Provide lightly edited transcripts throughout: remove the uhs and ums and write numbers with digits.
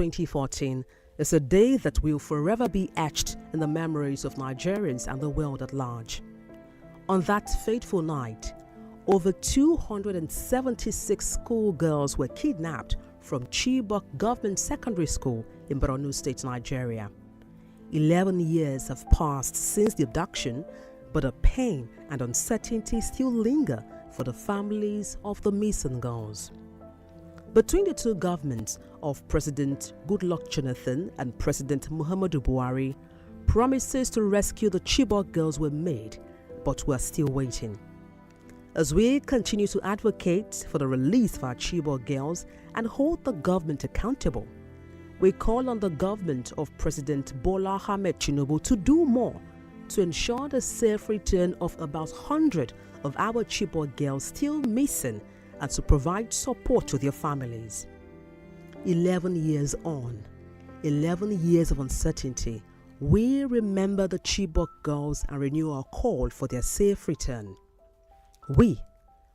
2014 is a day that will forever be etched in the memories of Nigerians and the world at large. On that fateful night, over 276 schoolgirls were kidnapped from Chibok Government Secondary School in Borno State, Nigeria. 11 years have passed since the abduction, but the pain and uncertainty still linger for the families of the missing girls. Between the two governments of President Goodluck Jonathan and President Muhammadu Buhari, promises to rescue the Chibok girls were made, but we're still waiting. As we continue to advocate for the release of our Chibok girls and hold the government accountable, we call on the government of President Bola Ahmed Tinubu to do more to ensure the safe return of about 100 of our Chibok girls still missing and to provide support to their families. 11 years on, 11 years of uncertainty, we remember the Chibok girls and renew our call for their safe return. We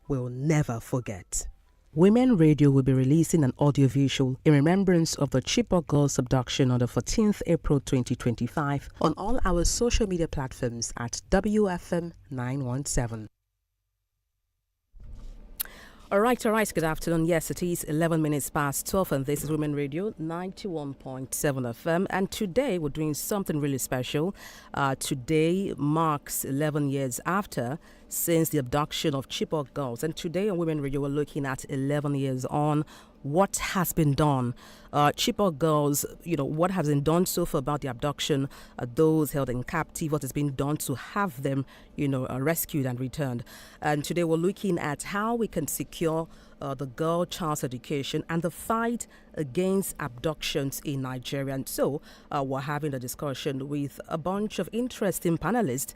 will never forget. Women Radio will be releasing an audiovisual in remembrance of the Chibok girls' abduction on the 14th April 2025 on all our social media platforms at WFM 917. All right, good afternoon. Yes, it is 11 minutes past 12 and this is Women Radio 91.7 FM. And today we're doing something really special. Today marks 11 years after since the abduction of Chibok girls. And today on Women Radio we're looking at 11 years on. What has been done? Chibok girls, what has been done so far about the abduction, those held in captive, what has been done to have them, rescued and returned. And today we're looking at how we can secure the girl child's education and the fight against abductions in Nigeria. And so we're having a discussion with a bunch of interesting panelists.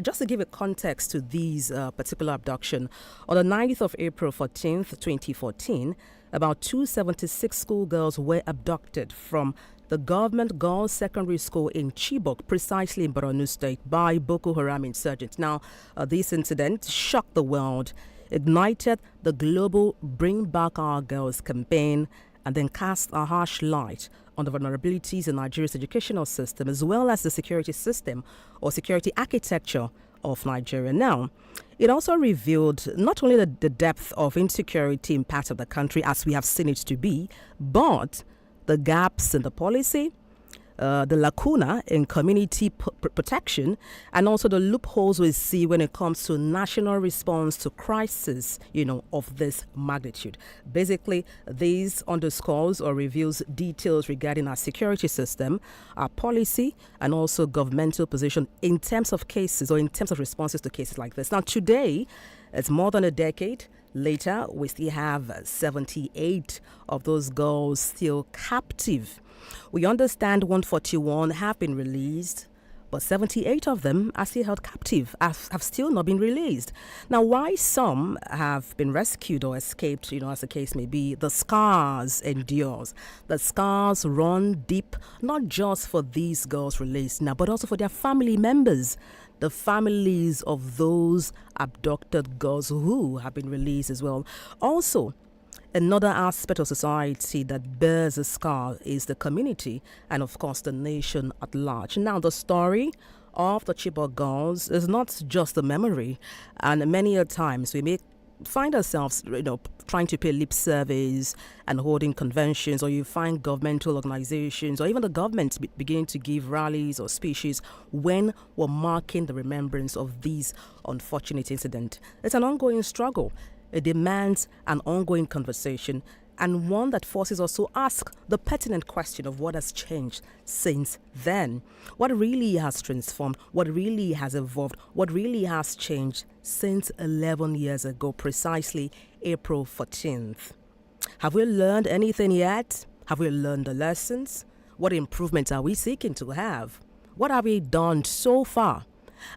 Just to give a context to these particular abduction, on the 9th of April 14th, 2014, about 276 schoolgirls were abducted from the government girls' secondary school in Chibok, precisely in Borno State, by Boko Haram insurgents. Now, this incident shocked the world, ignited the global Bring Back Our Girls campaign, and then cast a harsh light on the vulnerabilities in Nigeria's educational system, as well as the security system or security architecture of Nigeria. Now, it also revealed not only the depth of insecurity in parts of the country as we have seen it to be, but the gaps in the policy, the lacuna in community protection, and also the loopholes we see when it comes to national response to crisis, of this magnitude. Basically, this underscores or reveals details regarding our security system, our policy, and also governmental position in terms of cases or in terms of responses to cases like this. Now, today, it's more than a decade later, we still have 78 of those girls still captive. We understand 141 have been released, but 78 of them are still held captive, have still not been released. Now, why some have been rescued or escaped, as the case may be, the scars endures. The scars run deep, not just for these girls released now, but also for their family members, the families of those abducted girls who have been released as well. Also, another aspect of society that bears a scar is the community and, of course, the nation at large. Now, the story of the Chibok girls is not just a memory, and many a times we may find ourselves, trying to pay lip service and holding conventions, or you find governmental organizations or even the government beginning to give rallies or speeches when we're marking the remembrance of these unfortunate incidents. It's an ongoing struggle. It demands an ongoing conversation, and one that forces us to ask the pertinent question of what has changed since then. What really has transformed? What really has evolved? What really has changed since 11 years ago, precisely April 14th? Have we learned anything yet? Have we learned the lessons? What improvements are we seeking to have? What have we done so far?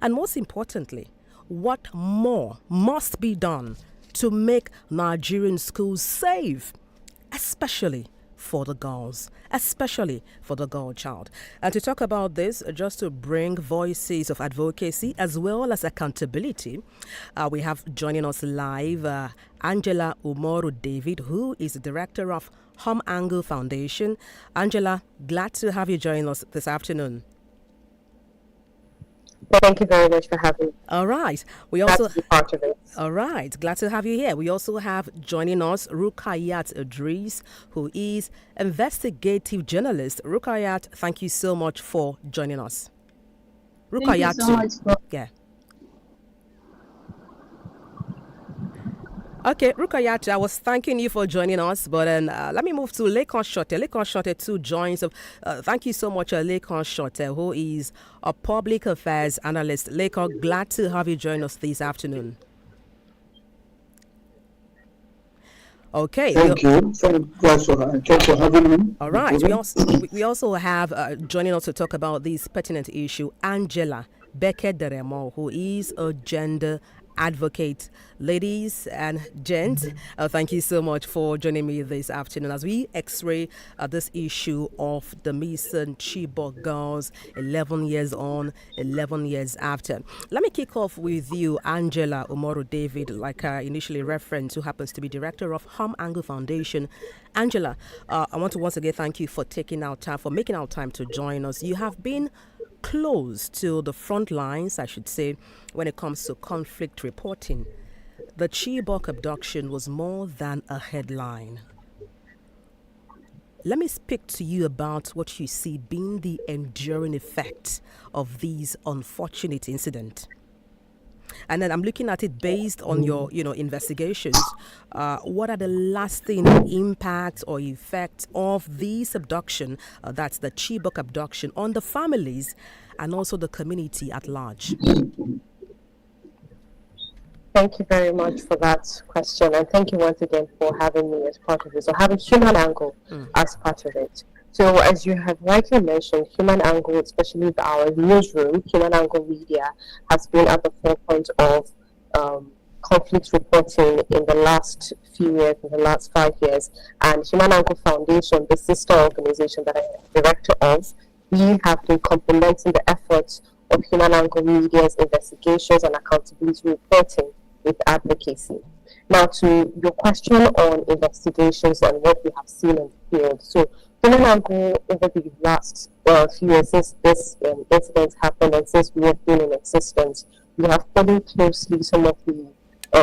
And most importantly, what more must be done to make Nigerian schools safe, especially for the girls, especially for the girl child. And to talk about this, just to bring voices of advocacy as well as accountability, we have joining us live Angela Umoru David, who is the director of Home Angle Foundation. Angela, glad to have you join us this afternoon. Thank you very much for having me. All right. Glad to be part of it. All right. Glad to have you here. We also have joining us Rukayat Idris, who is investigative journalist. Rukayat, thank you so much for joining us. Rukayat, thank you so much for yeah. Okay, Rukayat, I was thanking you for joining us, but let me move to Lekon Shote. Lekon Shote too joins. Thank you so much, Lekon Shote, who is a public affairs analyst. Lekon, glad to have you join us this afternoon. Okay. Thank you. Thanks for having me. All right. We also have joining us to talk about this pertinent issue, Angela Becker-Deremo, who is a gender advocate. Ladies and gents, thank you so much for joining me this afternoon as we x-ray this issue of the missing Chibok girls, 11 years on, 11 years after. Let me kick off with you, Angela Umoru David, like I initially referenced, who happens to be director of Home Angle Foundation. Angela, I want to once again thank you for making our time to join us. You have been close to the front lines, I should say, when it comes to conflict reporting. The Chibok abduction was more than a headline. Let me speak to you about what you see being the enduring effect of these unfortunate incidents. And then I'm looking at it based on your, investigations. What are the lasting impacts or effects of this abduction, that's the Chibok abduction, on the families and also the community at large? Thank you very much for that question, and thank you once again for having me as part of it, or having Human Angle as part of it. So as you have rightly mentioned, Human Angle, especially our newsroom, Human Angle Media, has been at the forefront of conflict reporting in the last few years, in the last 5 years. And Human Angle Foundation, the sister organization that I am director of, we have been complementing the efforts of Human Angle Media's investigations and accountability reporting with advocacy. Now, to your question on investigations and what we have seen in the field. So, Human Angle, over the last few years since this incident happened and since we have been in existence, we have followed closely some of the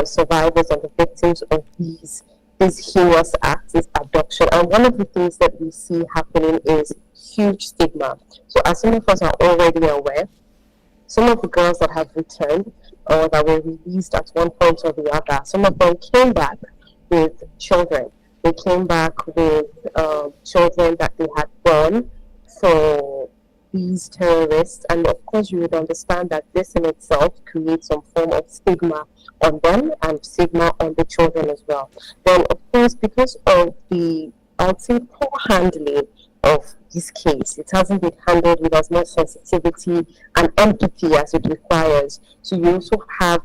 survivors and the victims of these heinous acts, this abduction. And one of the things that we see happening is huge stigma. So, as some of us are already aware, some of the girls that have returned or that were released at one point or the other, some of them came back with children. They came back with children that they had born for these terrorists. And of course, you would understand that this in itself creates some form of stigma on them and stigma on the children as well. Then, of course, because of the, I would say, poor handling of this case, it hasn't been handled with as much sensitivity and empathy as it requires. So you also have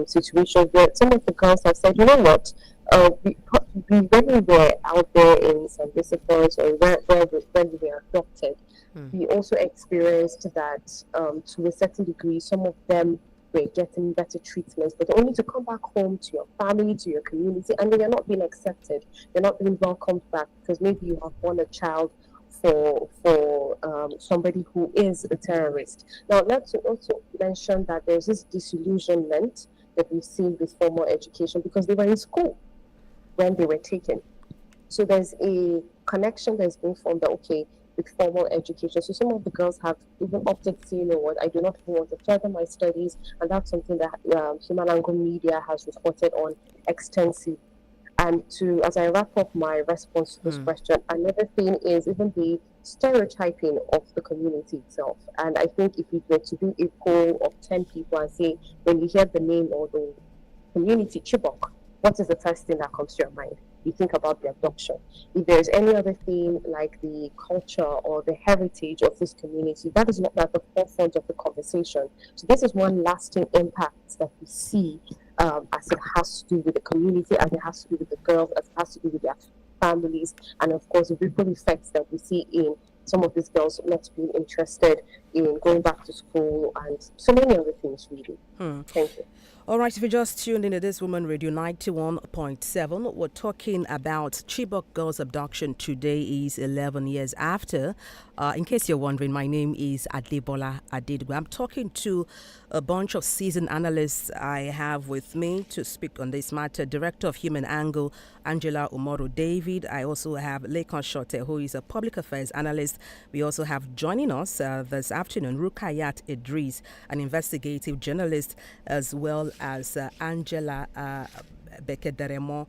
situations where some of the girls have said, you know what, when we were out there in St. Christopher's or when we were adopted, we also experienced that to a certain degree, some of them were getting better treatments, but only to come back home to your family, to your community, and they are not being accepted. They're not being welcomed back because maybe you have born a child for somebody who is a terrorist. Now, let's also mention that there's this disillusionment that we've seen with formal education because they were in school when they were taken. So there's a connection that's being formed that, okay, with formal education. So some of the girls have even opted to say, you know what, I do not want to further my studies, and that's something that Human Angle Media has reported on extensively. And as I wrap up my response to this question, another thing is even the stereotyping of the community itself. And I think if we were to do a poll of 10 people and say, when you hear the name or the community Chibok, what is the first thing that comes to your mind? You think about the abduction. If there's any other thing like the culture or the heritage of this community, that is not at the forefront of the conversation. So this is one lasting impact that we see as it has to do with the community, as it has to do with the girls, as it has to do with their families, and of course the ripple effects that we see in some of these girls not being interested in going back to school and so many other things really. Thank you. All right, if you just tuned into this Woman Radio 91.7, we're talking about Chibok girls' abduction. Today is 11 years after. In case you're wondering, my name is Adebola Adedwe. I'm talking to a bunch of seasoned analysts I have with me to speak on this matter. Director of Human Angle, Angela Umoro David. I also have Lekon Shote, who is a public affairs analyst. We also have joining us this afternoon, Rukayat Idris, an investigative journalist, as well as Angela Bekedaremo,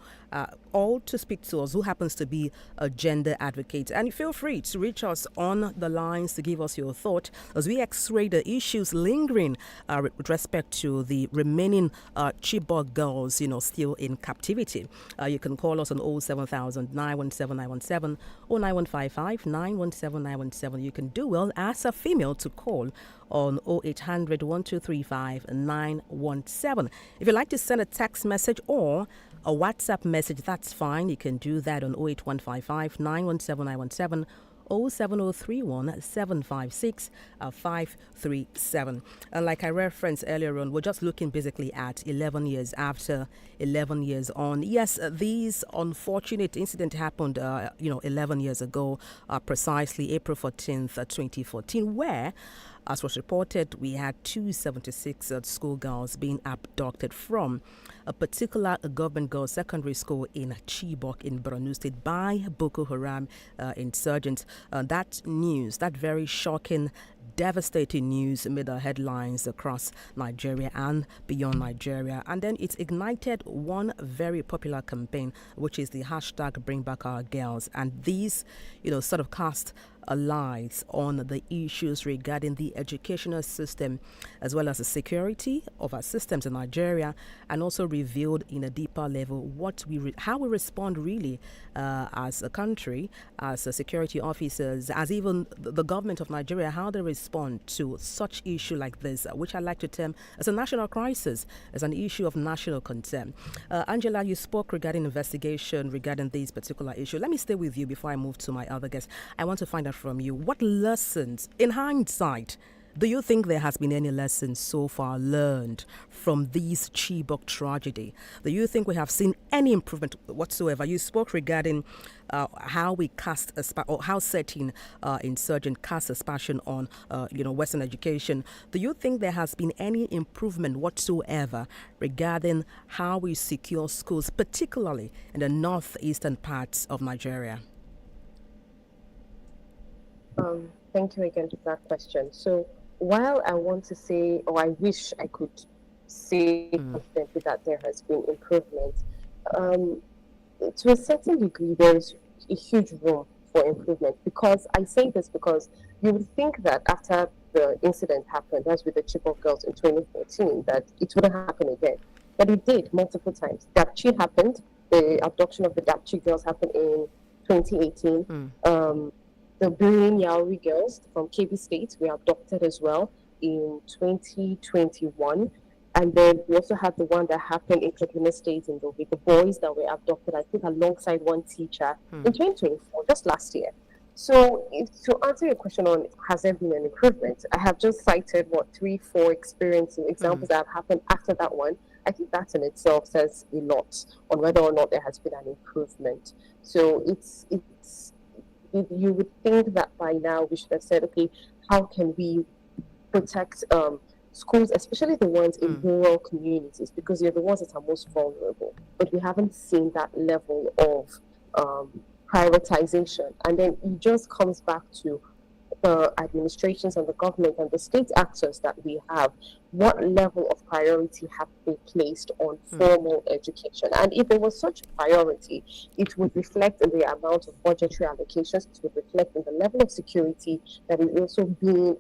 all to speak to us, who happens to be a gender advocate. And feel free to reach us on the lines to give us your thought as we x-ray the issues lingering with respect to the remaining Chibok girls, still in captivity. You can call us on 07000 917 917 or 9155 917 917. You can do well as a female to call on 0800 1235 917. If you'd like to send a text message or a WhatsApp message, that's fine. You can do that on 08155 917 917 07031 756 537. And like I referenced earlier on, we're just looking basically at 11 years after, 11 years on. Yes, these unfortunate incident happened, 11 years ago, precisely April 14th, 2014, where, as was reported, we had 276 schoolgirls being abducted from a particular government girls' secondary school in Chibok in Borno State by Boko Haram insurgents. That news, that very shocking, devastating news, made the headlines across Nigeria and beyond Nigeria. And then it ignited one very popular campaign, which is the hashtag Bring Back Our Girls. And these, sort of cast a light on the issues regarding the educational system as well as the security of our systems in Nigeria, and also revealed in a deeper level how we respond really as a country, as a security officers, as even the government of Nigeria, how they respond to such issue like this, which I like to term as a national crisis, as an issue of national concern. Angela, you spoke regarding investigation regarding this particular issue. Let me stay with you before I move to my other guests. I want to find out from you, what lessons, in hindsight, do you think there has been any lessons so far learned from this Chibok tragedy? Do you think we have seen any improvement whatsoever? You spoke regarding how we cast or how certain insurgent cast aspersion on Western education. Do you think there has been any improvement whatsoever regarding how we secure schools, particularly in the northeastern parts of Nigeria? Thank you again for that question. So while I want to say, or I wish I could say confidently that there has been improvement, to a certain degree, there is a huge room for improvement. Because I say this because you would think that after the incident happened, as with the Chibok girls in 2014, that it wouldn't happen again. But it did multiple times. Dapchi happened. The abduction of the Dapchi girls happened in 2018. The Birin Yauri girls from KB State were abducted as well in 2021. And then we also had the one that happened in Kaduna State with the boys that were abducted, I think, alongside one teacher in 2024, just last year. So to answer your question on has there been an improvement, I have just cited, 3-4 examples that have happened after that one. I think that in itself says a lot on whether or not there has been an improvement. So you would think that by now we should have said, okay, how can we protect schools, especially the ones in rural communities, because they're the ones that are most vulnerable. But we haven't seen that level of prioritization. And then it just comes back to the administrations and the government and the state actors that we have. What level of priority have they placed on formal education? And if there was such priority, it would reflect in the amount of budgetary allocations, it would reflect in the level of security that is also being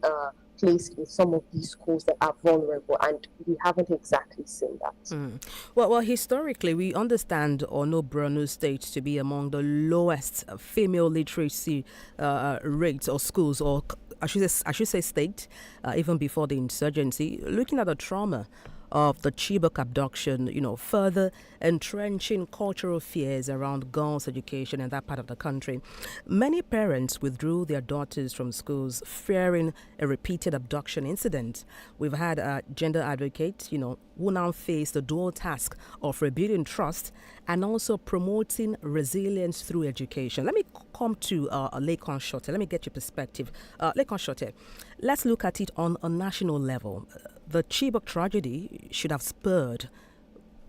placed in some of these schools that are vulnerable, and we haven't exactly seen that. Well, historically, we understand or know Borno State to be among the lowest female literacy rates or schools, or I should say state, even before the insurgency. Looking at the trauma of the Chibok abduction, further entrenching cultural fears around girls' education in that part of the country. Many parents withdrew their daughters from schools fearing a repeated abduction incident. We've had gender advocates, who now face the dual task of rebuilding trust and also promoting resilience through education. Let me come to Lekon Shote. Let me get your perspective. Lekon Shote, let's look at it on a national level. The Chibok tragedy should have spurred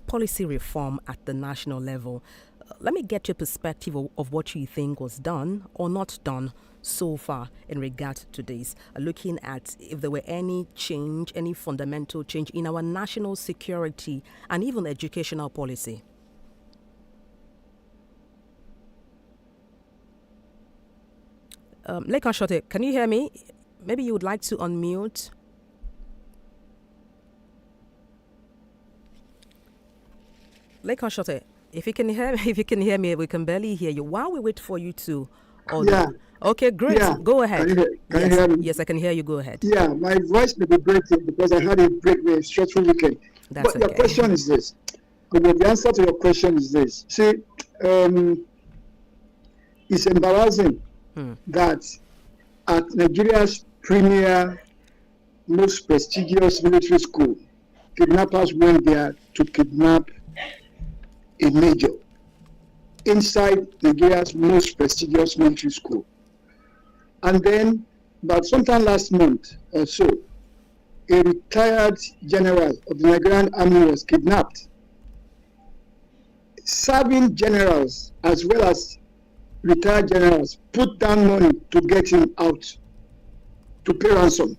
policy reform at the national level. Let me get your perspective of what you think was done or not done so far in regard to this, looking at if there were any change, any fundamental change in our national security and even educational policy. Lekon Shote, can you hear me? Maybe you would like to unmute. Lekon Shote, if you can hear me, we can barely hear you. While we wait for you to, Yeah. Okay, great. Yeah. Go ahead. Can you hear me? Yes, I can hear you. Go ahead. Yeah, my voice may be breaking because I had a stressful weekend. That's but your okay. question is this. The answer to your question is this. See, it's embarrassing that at Nigeria's premier, most prestigious military school, kidnappers went there to kidnap a major inside Nigeria's most prestigious military school. And then, about sometime last month or so, a retired general of the Nigerian army was kidnapped. Serving generals as well as retired generals put down money to get him out, to pay ransom.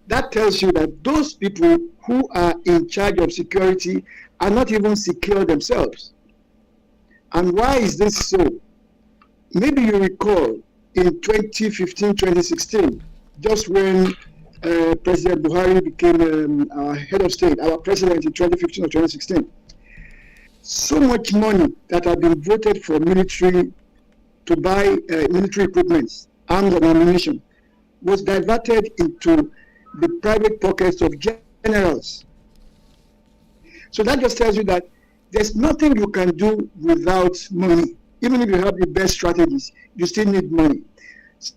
That tells you that those people who are in charge of security are not even secure themselves. And why is this so? Maybe you recall in 2015, 2016, just when President Buhari became our head of state, our president in 2015 or 2016, so much money that had been voted for military to buy military equipment, arms and ammunition, was diverted into the private pockets of generals. So that just tells you that there's nothing you can do without money. Even if you have the best strategies, you still need money.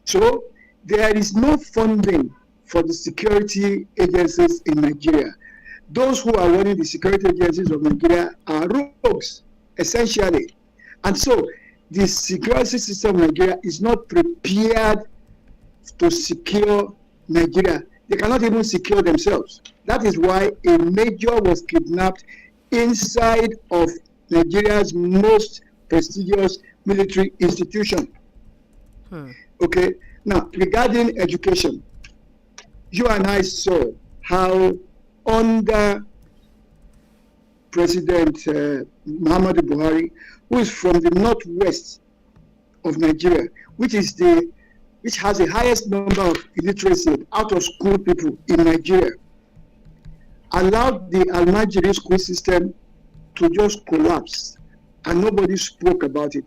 So there is no funding for the security agencies in Nigeria. Those who are running the security agencies of Nigeria are rogues, essentially. And so the security system of Nigeria is not prepared to secure Nigeria. They cannot even secure themselves. That is why a major was kidnapped inside of Nigeria's most prestigious military institution. Okay, now regarding education, you and I saw how under President Muhammadu Buhari, who is from the northwest of Nigeria, which has the highest number of illiteracy out of school people in Nigeria, allowed the Almajiri school system to just collapse, and nobody spoke about it.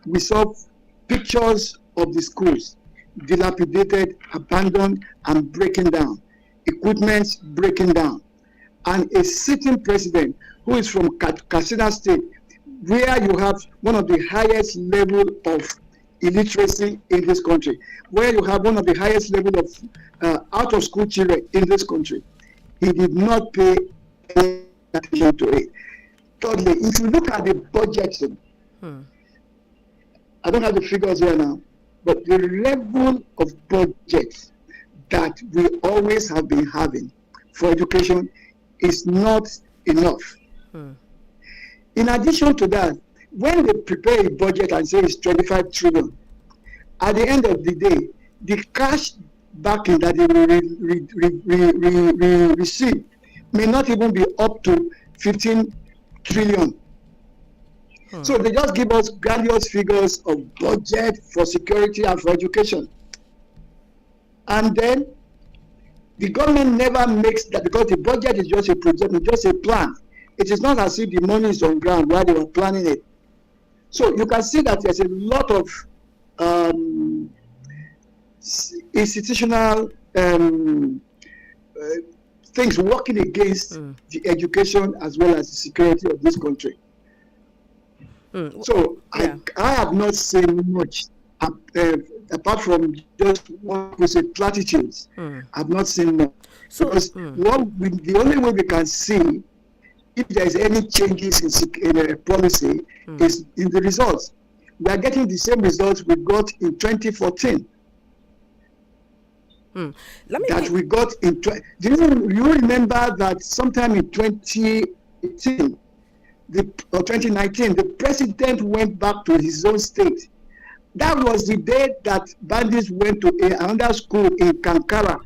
We saw pictures of the schools dilapidated, abandoned, and breaking down, equipment breaking down, and a sitting president who is from Katsina State, where you have one of the highest level of illiteracy in this country, where you have one of the highest level of out-of-school children in this country. He did not pay any attention to it. Thirdly, if you look at the budget, I don't have the figures here now, but the level of budget that we always have been having for education is not enough. In addition to that, when they prepare a budget and say it's 25 trillion, at the end of the day, the cash backing that they will receive may not even be up to 15 trillion. So they just give us grandiose figures of budget for security and for education. And then the government never makes that, because the budget is just a project, it's just a plan. It is not as if the money is on ground while they were planning it. So you can see that there's a lot of institutional things working against the education as well as the security of this country. So I have not seen much apart from just what we say platitudes. I've not seen much. So, because the only way we can see if there's any changes in policy is in the results. We are getting the same results we got in 2014. We got in. Do you remember that sometime in 2018, or 2019, the president went back to his own state. That was the day that bandits went to another school in Kankara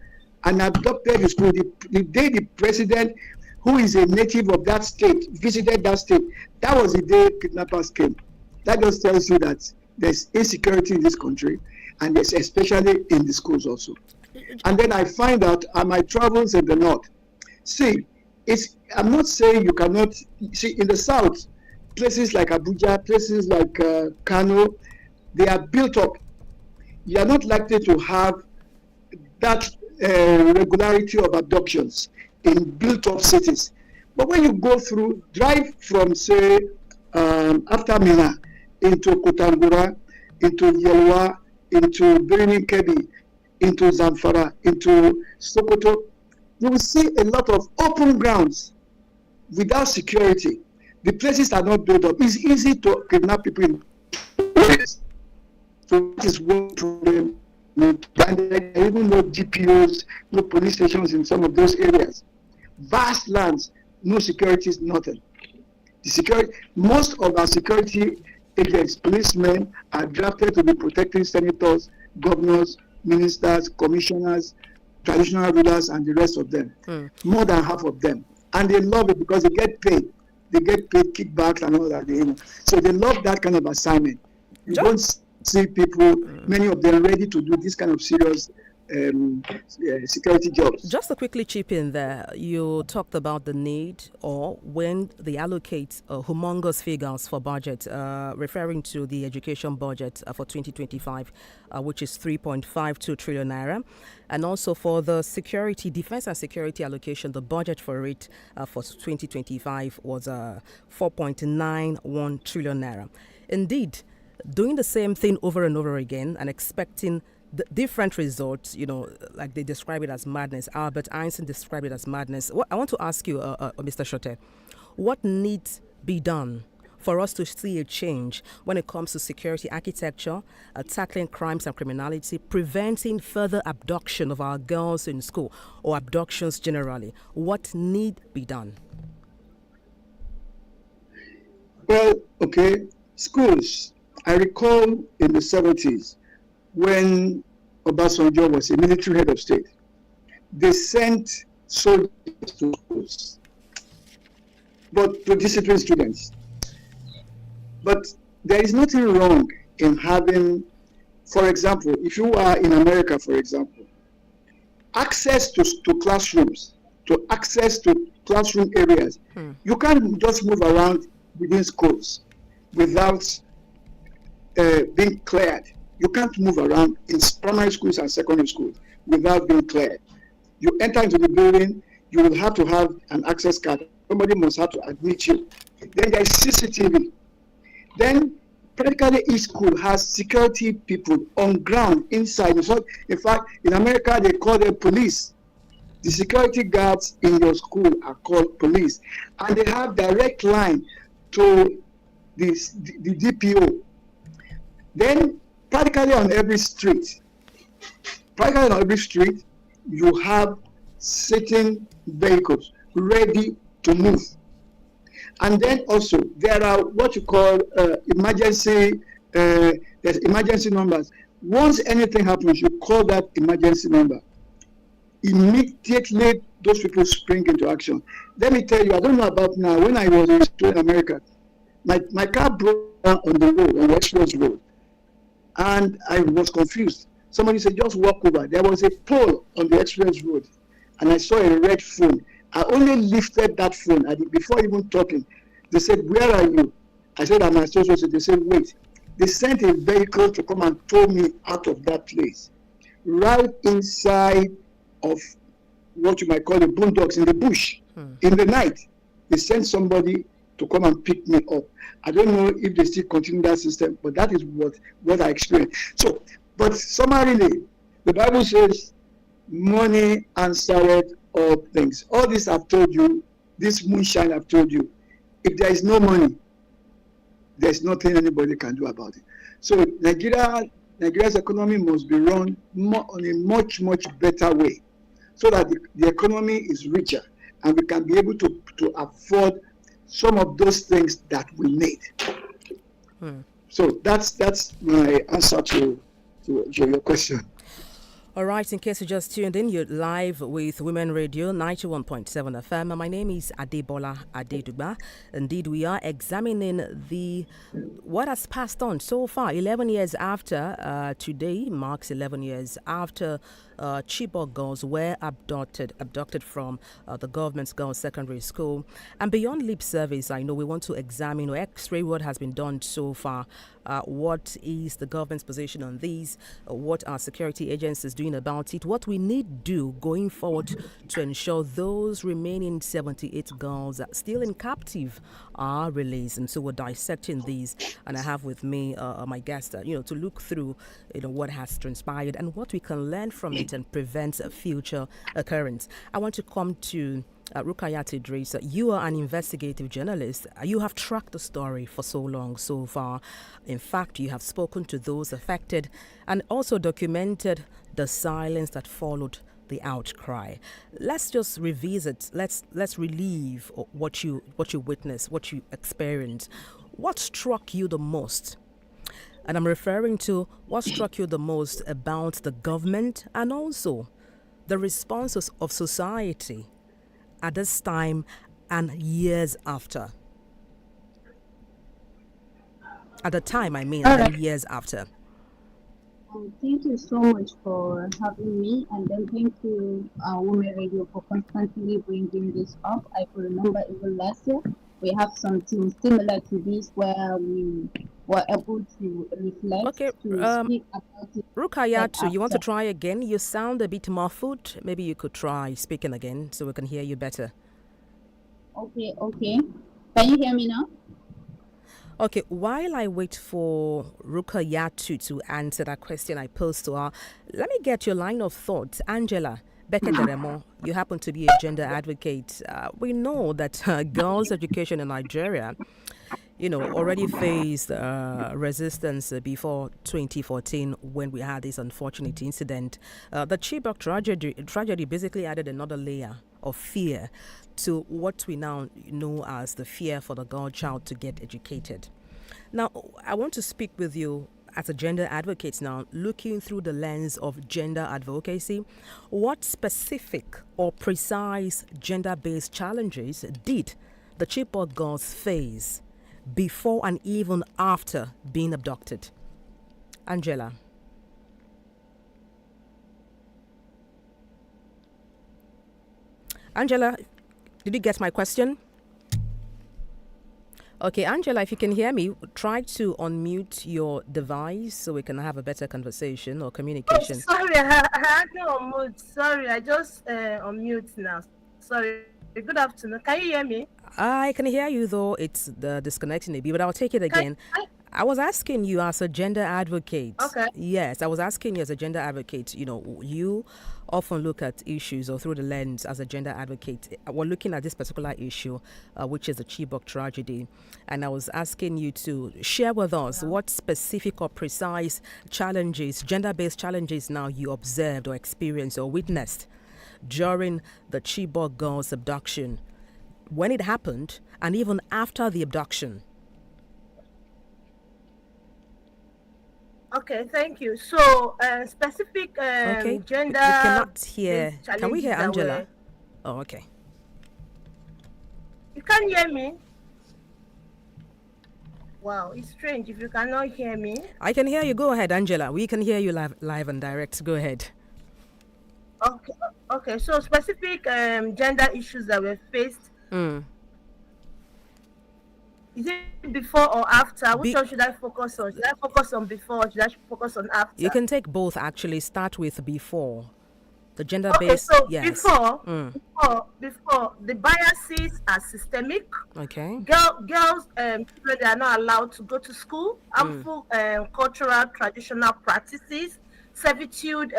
and abducted the school. The day the president, who is a native of that state, visited that state, that was the day kidnappers came. That just tells you that there's insecurity in this country, and there's especially in the schools also. And then I find out on my travels in the north. See, I'm not saying you cannot see in the south, places like Abuja, places like Kano, they are built up. You are not likely to have that regularity of abductions in built up cities. But when you drive from, say, after Mina into Kotangura, into Yelwa, into Birnin Kebi, into Zamfara, into Sokoto, you will see a lot of open grounds without security. The places are not built up. It's easy to kidnap people in places. So that is one problem. And even no GPOs, no police stations in some of those areas. Vast lands, no security is nothing. Most of our security agents, policemen, are drafted to be protecting senators, governors, ministers, commissioners, traditional rulers, and the rest of them. More than half of them. And they love it because they get paid. They get paid kickbacks and all that. So they love that kind of assignment. You don't see people, many of them ready to do this kind of serious security jobs. Just to quickly chip in there, you talked about the need or when they allocate humongous figures for budget, referring to the education budget for 2025, which is 3.52 trillion naira. And also for the defense and security allocation, the budget for it for 2025 was 4.91 trillion naira. Indeed, doing the same thing over and over again and expecting different results, like they describe it as madness. Albert Einstein described it as madness. I want to ask you, Mr. Shote, what needs be done for us to see a change when it comes to security architecture, tackling crimes and criminality, preventing further abduction of our girls in school or abductions generally? What need be done? Well, schools. I recall in the 70s when Obasanjo was a military head of state, they sent soldiers to schools, but to discipline students. But there is nothing wrong in having, for example, if you are in America, for example, access to classrooms, access to classroom areas. You can't just move around within schools without being cleared. You can't move around in primary schools and secondary schools without being cleared. You enter into the building, you will have to have an access card. Somebody must have to admit you. Then there is CCTV. Then practically each school has security people on ground inside. In fact, in America, they call them police. The security guards in your school are called police. And they have direct line to the DPO. Then practically on every street, you have sitting vehicles ready to move. And then also there are what you call emergency. There's emergency numbers. Once anything happens, you call that emergency number. Immediately, those people spring into action. Let me tell you, I don't know about now. When I was in America, my car broke down on the road, on the express road. And I was confused. Somebody said, just walk over. There was a pole on the express road, and I saw a red phone. I only lifted that phone. Before even talking, they said, where are you? I said, I'm at social. They said, wait. They sent a vehicle to come and tow me out of that place. Right inside of what you might call the boondocks in the bush. In the night, they send somebody to come and pick me up. I don't know if they still continue that system, but that is what I experienced. So, but summarily, the Bible says, money answered all things. All this I've told you, this moonshine I've told you, if there is no money, there's nothing anybody can do about it. So Nigeria's economy must be run on a much, much better way, so that the economy is richer and we can be able to afford some of those things that we need. So that's my answer to your question. All right, in case you just tuned in, you're live with Women Radio 91.7 FM. My name is Adebola Adeduba. Indeed, we are examining what has passed on so far. 11 years after, today marks 11 years after Chibok girls were abducted from the government's girls' secondary school. And beyond lip service, I know we want to examine or x-ray what has been done so far. What is the government's position on these? What are security agencies doing about it? What we need to do going forward to ensure those remaining 78 girls still in captive are released. And so we're dissecting these, and I have with me my guest, to look through, what has transpired and what we can learn from it and prevent a future occurrence. I want to come to Rukayat Idris. You are an investigative journalist. You have tracked the story for so long so far. In fact, you have spoken to those affected and also documented the silence that followed the outcry. Let's just revisit. Let's relive what you witnessed, what you experienced. What struck you the most? And I'm referring to what struck you the most about the government and also the responses of society at this time and years after. At the time, I mean, and years after. Thank you so much for having me, and then thank you, Women Radio, for constantly bringing this up. I could remember even last year we have something similar to this where we were able to reflect, to speak about it. Rukayatu, you want to try again? You sound a bit muffled. Maybe you could try speaking again so we can hear you better. Okay. Can you hear me now? Okay, while I wait for Rukayatu to answer that question I posed to her, let me get your line of thought. Angela Bekederemo, you happen to be a gender advocate. We know that girls' education in Nigeria, already faced resistance before 2014 when we had this unfortunate incident. The Chibok tragedy basically added another layer of fear to what we now know as the fear for the girl child to get educated. Now, I want to speak with you as a gender advocate now, looking through the lens of gender advocacy. What specific or precise gender-based challenges did the Chibok girls face before and even after being abducted? Angela. Angela, did you get my question? Okay, Angela, if you can hear me, try to unmute your device so we can have a better conversation or communication. Oh, sorry, I had no unmute. Sorry, I just unmute now. Sorry. Good afternoon. Can you hear me? I can hear you, though it's disconnecting a bit, but I'll take it again. I was asking you as a gender advocate. Okay. Yes, I was asking you as a gender advocate. You often look at issues or through the lens as a gender advocate. We're looking at this particular issue, which is the Chibok tragedy. And I was asking you to share with us what specific or precise challenges, gender-based challenges now you observed or experienced or witnessed during the Chibok girls' abduction, when it happened, and even after the abduction. Okay, thank you. So, specific Okay. gender. We cannot hear. Can we hear Angela? Oh, okay. You can hear me? Wow, it's strange if you cannot hear me. I can hear you. Go ahead, Angela. We can hear you live and direct. Go ahead. Okay. So, specific gender issues that were faced. Is it before or after? Which one should I focus on? Should I focus on before or should I focus on after? You can take both, actually. Start with before. The gender Okay, based, so yes. before the biases are systemic. Okay. Girls, children, they are not allowed to go to school. Harmful cultural traditional practices, servitude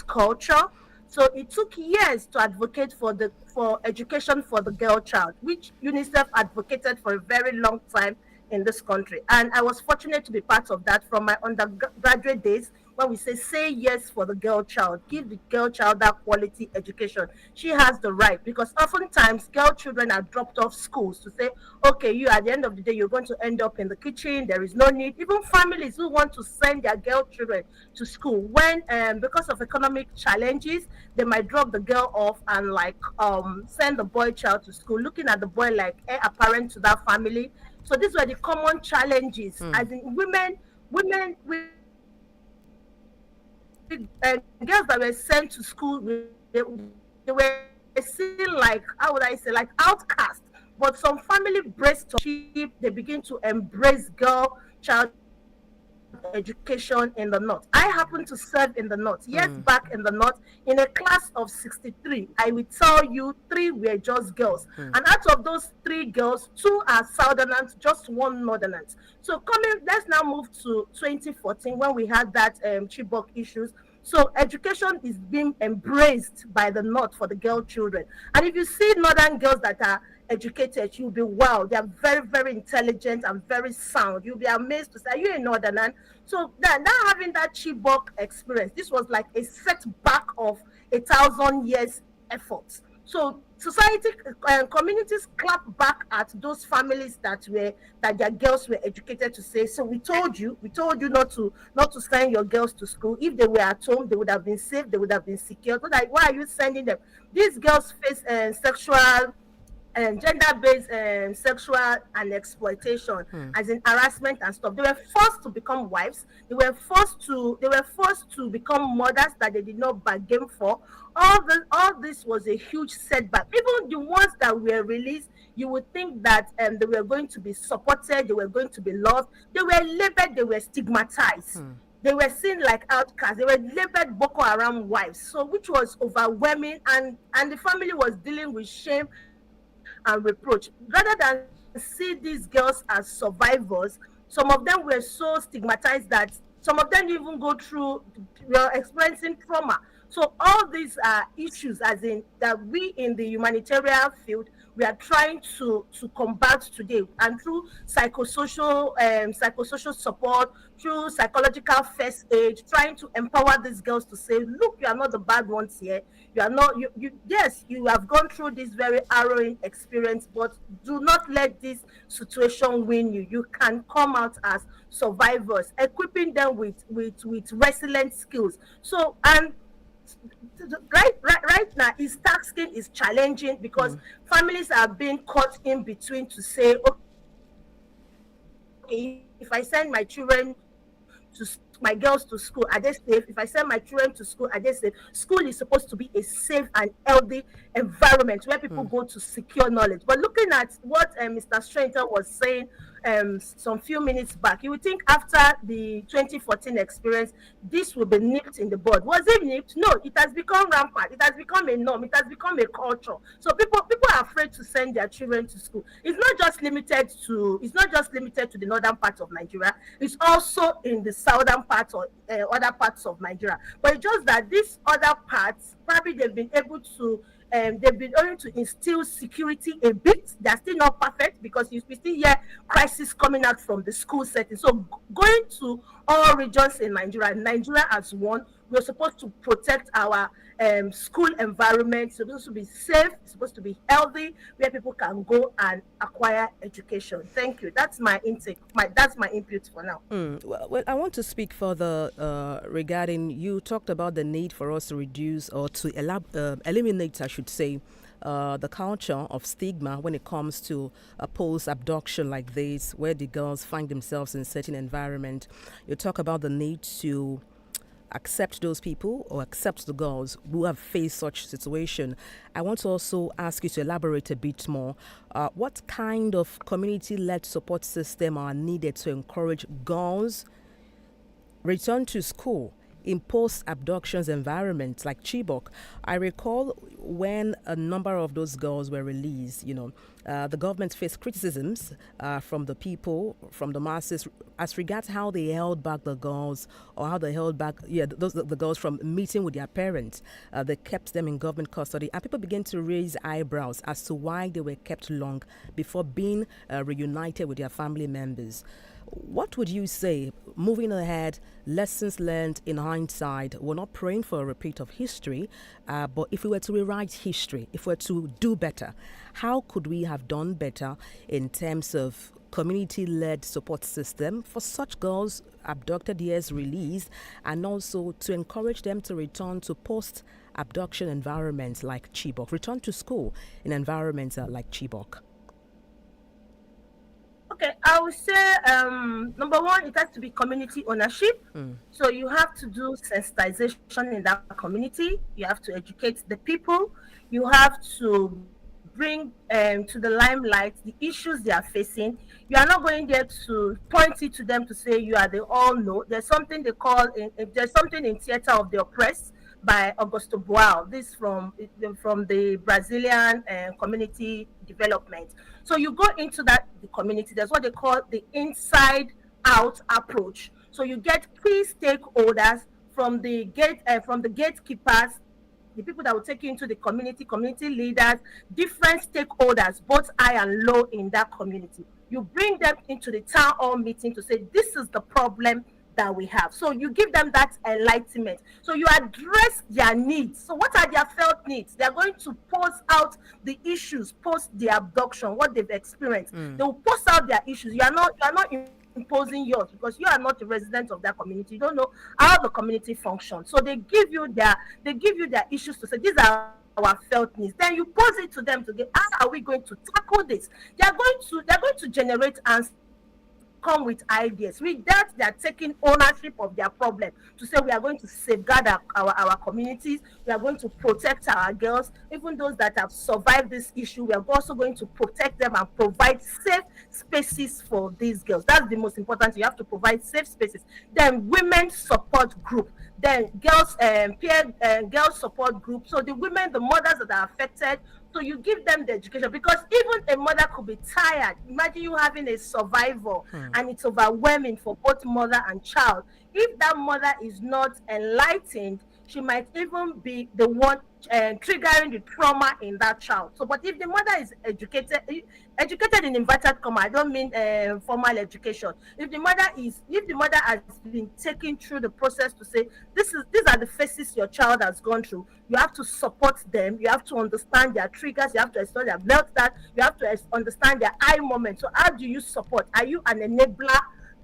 culture. So it took years to advocate for education for the girl child, which UNICEF advocated for a very long time in this country. And I was fortunate to be part of that from my undergraduate days when we say yes for the girl child, give the girl child that quality education. She has the right, because oftentimes girl children are dropped off schools to say, okay, you at the end of the day, you're going to end up in the kitchen. There is no need. Even families who want to send their girl children to school, when because of economic challenges, they might drop the girl off and like send the boy child to school, looking at the boy like heir apparent to that family. So these were the common challenges, as in girls that were sent to school, they were seen like, how would I say, like outcast. But some family braced to sheep, they begin to embrace girl child education in the north. I happen to serve in the north, years back in the north, in a class of 63. I will tell you, three were just girls. And out of those three girls, two are southerners, just one northerners. So let's now move to 2014 when we had that Chibok issues. So education is being embraced by the north for the girl children. And if you see northern girls that are educated, you'll be wow, they are very, very intelligent and very sound. You'll be amazed to say, are you a northerner? So now having that Chibok experience, this was like a setback of 1,000 years effort. So society and communities clap back at those families that their girls were educated to say, so we told you not to send your girls to school. If they were at home, they would have been safe, they would have been secure. So like, why are you sending them? These girls face sexual and gender-based sexual and exploitation, as in harassment and stuff. They were forced to become wives. They were forced to become mothers that they did not bargain for. All this was a huge setback. Even the ones that were released, you would think that they were going to be supported, they were going to be loved. They were labeled, they were stigmatized. They were seen like outcasts. They were labeled Boko Haram wives, so which was overwhelming, and the family was dealing with shame and reproach. Rather than see these girls as survivors, some of them were so stigmatized that some of them even go through, were experiencing trauma. So all these are issues, as in that we in the humanitarian field, we are trying to combat today, and through psychosocial support, through psychological first aid, trying to empower these girls to say, look, you are not the bad ones here. You are not, yes, you have gone through this very harrowing experience, but do not let this situation win you. You can come out as survivors, equipping them with resilient skills. So, and right now, is taxing, is challenging, because families are being caught in between to say, okay, if I send my children my girls to school, are they safe? If I send my children to school, are they safe? School is supposed to be a safe and healthy environment where people go to secure knowledge. But looking at what Mr. Stranger was saying some few minutes back, you would think after the 2014 experience, this will be nipped in the bud. Was it nipped? No, it has become rampant. It has become a norm. It has become a culture. So people are afraid to send their children to school. It's not just limited to the northern part of Nigeria. It's also in the southern part or other parts of Nigeria. But it's just that these other parts, probably they've been able to instill security a bit. They're still not perfect, because you still hear crisis coming out from the school setting. So going to all regions in Nigeria as one, we're supposed to protect our school environment. It's supposed to be safe, it's supposed to be healthy, where people can go and acquire education. Thank you. That's my intake. That's my input for now. Well, I want to speak further regarding, you talked about the need for us to reduce or to eliminate, I should say, the culture of stigma when it comes to a post-abduction like this, where the girls find themselves in certain environment. You talk about the need to accept those people or accept the girls who have faced such situation. I want to also ask you to elaborate a bit more. What kind of community-led support system are needed to encourage girls return to school in post-abductions environments like Chibok. I recall when a number of those girls were released, the government faced criticisms from the people, from the masses, as regards how they held back the girls, or how they held back, the girls from meeting with their parents. They kept them in government custody, and people began to raise eyebrows as to why they were kept long before being reunited with their family members. What would you say, moving ahead, lessons learned in hindsight? We're not praying for a repeat of history, but if we were to rewrite history, if we were to do better, how could we have done better in terms of community-led support system for such girls abducted years released, and also to encourage them to return to post-abduction environments like Chibok, return to school in environments like Chibok? Okay, I would say number one, it has to be community ownership. So you have to do sensitization in that community. You have to educate the people. You have to bring to the limelight the issues they are facing. You are not going there to point it to them to say you are the all know. There's something they call there's something in Theater of the Oppressed by Augusto Boal. This from the Brazilian community development. So you go into the community. There's what they call the inside out approach. So you get key stakeholders from the gatekeepers, the people that will take you into the community leaders, different stakeholders, both high and low in that community. You bring them into the town hall meeting to say, this is the problem that we have. So you give them that enlightenment. So you address their needs. So what are their felt needs? They're going to post out the issues post the abduction, what they've experienced. They will post out their issues. You are not imposing yours, because you are not a resident of that community. You don't know how the community functions. So they give you their issues to say, these are our felt needs. Then you pose it to them to get, how are we going to tackle this? They're going to generate answers, come with ideas. With that, they are taking ownership of their problem to say, we are going to safeguard our communities. We are going to protect our girls. Even those that have survived this issue, we are also going to protect them and provide safe spaces for these girls. That's the most important. You have to provide safe spaces. Then women support group. Then girls girls support group. So the women, the mothers that are affected, so you give them the education, because even a mother could be tired. Imagine you having a survivor and it's overwhelming for both mother and child. If that mother is not enlightened, she might even be the one triggering the trauma in that child. So, but if the mother is educated in inverted comma, I don't mean formal education. If the mother has been taken through the process to say, these are the phases your child has gone through, you have to support them. You have to understand their triggers. You have to understand their meltdown. You have to understand their high moments. So, how do you support? Are you an enabler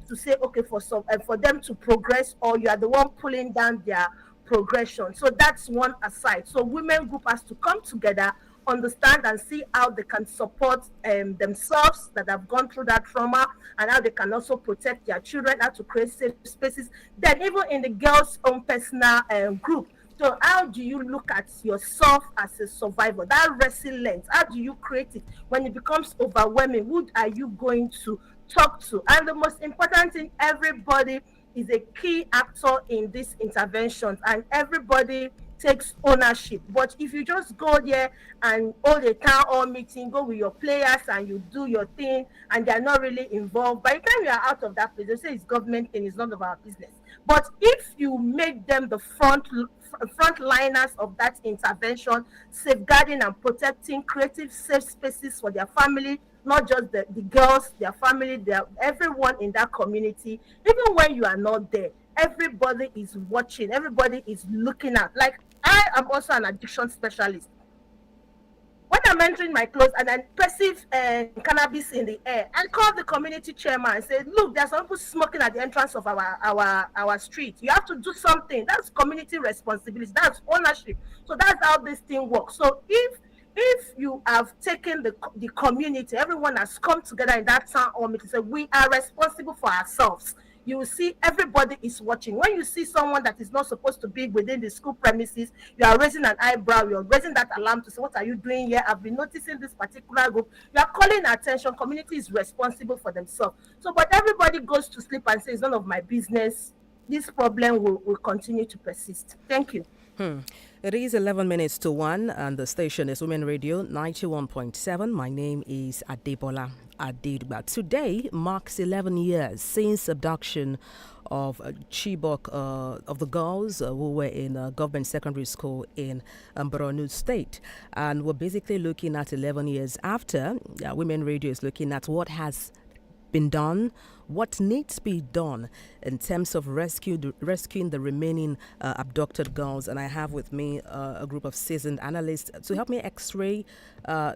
to say, okay, for them to progress, or you are the one pulling down their progression? So that's one aside. So women group has to come together, understand and see how they can support themselves that have gone through that trauma, and how they can also protect their children, how to create safe spaces. Then even in the girls' own personal group. So how do you look at yourself as a survivor? That resilience, how do you create it? When it becomes overwhelming, who are you going to talk to? And the most important thing, everybody is a key actor in these interventions, and everybody takes ownership. But if you just go there and hold a town hall meeting, go with your players and you do your thing, and they're not really involved, by the time you are out of that place, they say it's government thing, it's none of our business. But if you make them the frontliners of that intervention, safeguarding and protecting, creative safe spaces for their family, not just the girls, their family, everyone in that community, even when you are not there, everybody is watching, everybody is looking at. Like, I am also an addiction specialist. When I'm entering my clothes and I perceive cannabis in the air, I call the community chairman and say, look, there's some people smoking at the entrance of our street. You have to do something. That's community responsibility. That's ownership. So that's how this thing works. So if you have taken the community, everyone has come together in that town hall meeting to say, we are responsible for ourselves. You will see everybody is watching. When you see someone that is not supposed to be within the school premises, you are raising an eyebrow, you're raising that alarm to say, what are you doing here? I've been noticing this particular group. You are calling attention. Community is responsible for themselves. So, but everybody goes to sleep and says, none of my business. this problem will continue to persist. Thank you. It is 11 minutes to 1, and the station is Women Radio 91.7. My name is Adebola Adedba. Today marks 11 years since abduction of Chibok, of the girls who were in a government secondary school in Borno State. And we're basically looking at 11 years after. Women Radio is looking at what has been done, what needs to be done in terms of rescuing the remaining abducted girls. And I have with me a group of seasoned analysts to help me x-ray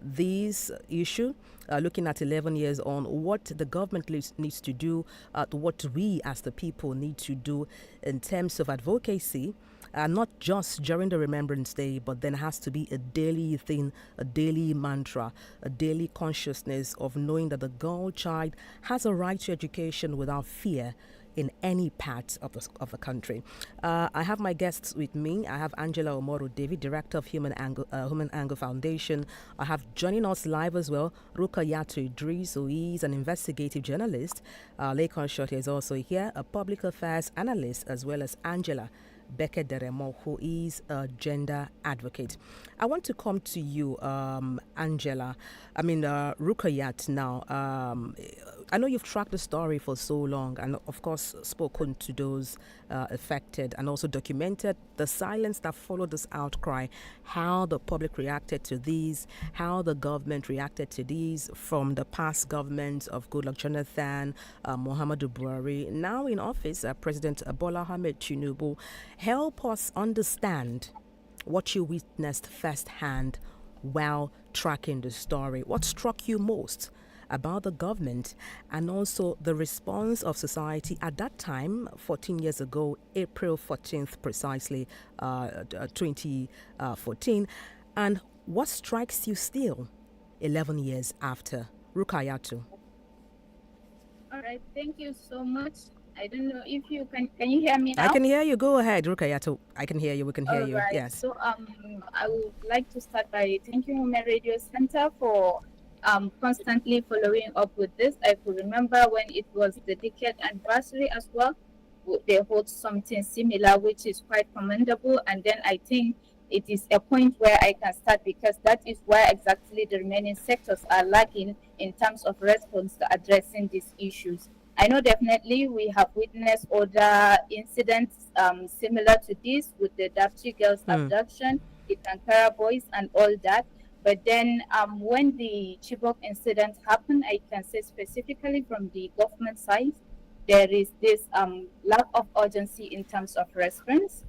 this issue, looking at 11 years on what the government needs to do, what we as the people need to do in terms of advocacy. Not just during the Remembrance Day, but then has to be a daily thing, a daily mantra, a daily consciousness of knowing that the girl child has a right to education without fear in any part of the country. I have my guests with me. I have Angela Omoro David, Director of Human Angle Foundation. I have joining us live as well, Rukayato Idris, who is an investigative journalist. Lekon Shorty is also here, a public affairs analyst, as well as Angela Beke Deremo, who is a gender advocate. I want to come to you, Angela. Rukayat now. I know you've tracked the story for so long and, of course, spoken to those affected and also documented the silence that followed this outcry, how the public reacted to these, how the government reacted to these from the past governments of Goodluck Jonathan, Muhammadu Buhari, now in office, President Bola Ahmed Tinubu. Help us understand what you witnessed firsthand while tracking the story. What struck you most about the government and also the response of society at that time, 14 years ago, April 14th precisely, 2014, and what strikes you still 11 years after? Rukayatu. All right, thank you so much. I don't know if you can you hear me now? I can hear you. Go ahead, Rukayatu. I can hear you. We can hear you. Right. Yes. So I would like to start by thanking Women Radio Center for constantly following up with this. I could remember when it was the decade anniversary as well. They hold something similar, which is quite commendable. And then I think it is a point where I can start because that is where exactly the remaining sectors are lacking in terms of response to addressing these issues. I know definitely we have witnessed other incidents similar to this with the Dapchi girls abduction, the Kankara boys and all that. But then when the Chibok incident happened, I can say specifically from the government side, there is this lack of urgency in terms of response.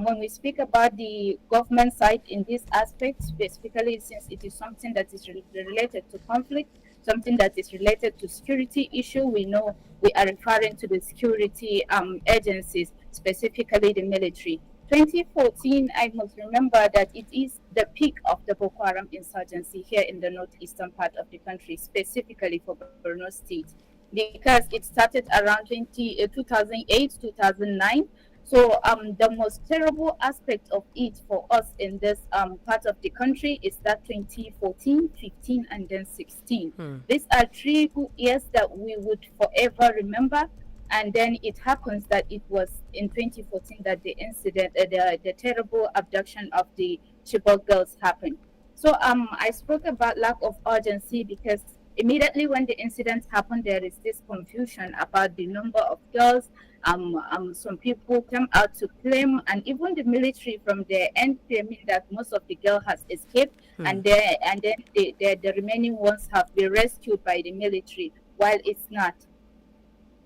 When we speak about the government side in this aspect, specifically since it is something that is related to conflict, something that is related to security issue, we know we are referring to the security agencies, specifically the military. 2014, I must remember that it is the peak of the Boko Haram insurgency here in the northeastern part of the country, specifically for Borno State, because it started around 2008, 2009. So the most terrible aspect of it for us in this part of the country is that 2014, 15, and then 16. These are 3 good years that we would forever remember. And then it happens that it was in 2014 that the incident, the terrible abduction of the Chibok girls happened. So I spoke about lack of urgency because immediately when the incident happened, there is this confusion about the number of girls. Some people come out to claim, and even the military from their end claiming that most of the girl has escaped, and then the remaining ones have been rescued by the military, while it's not.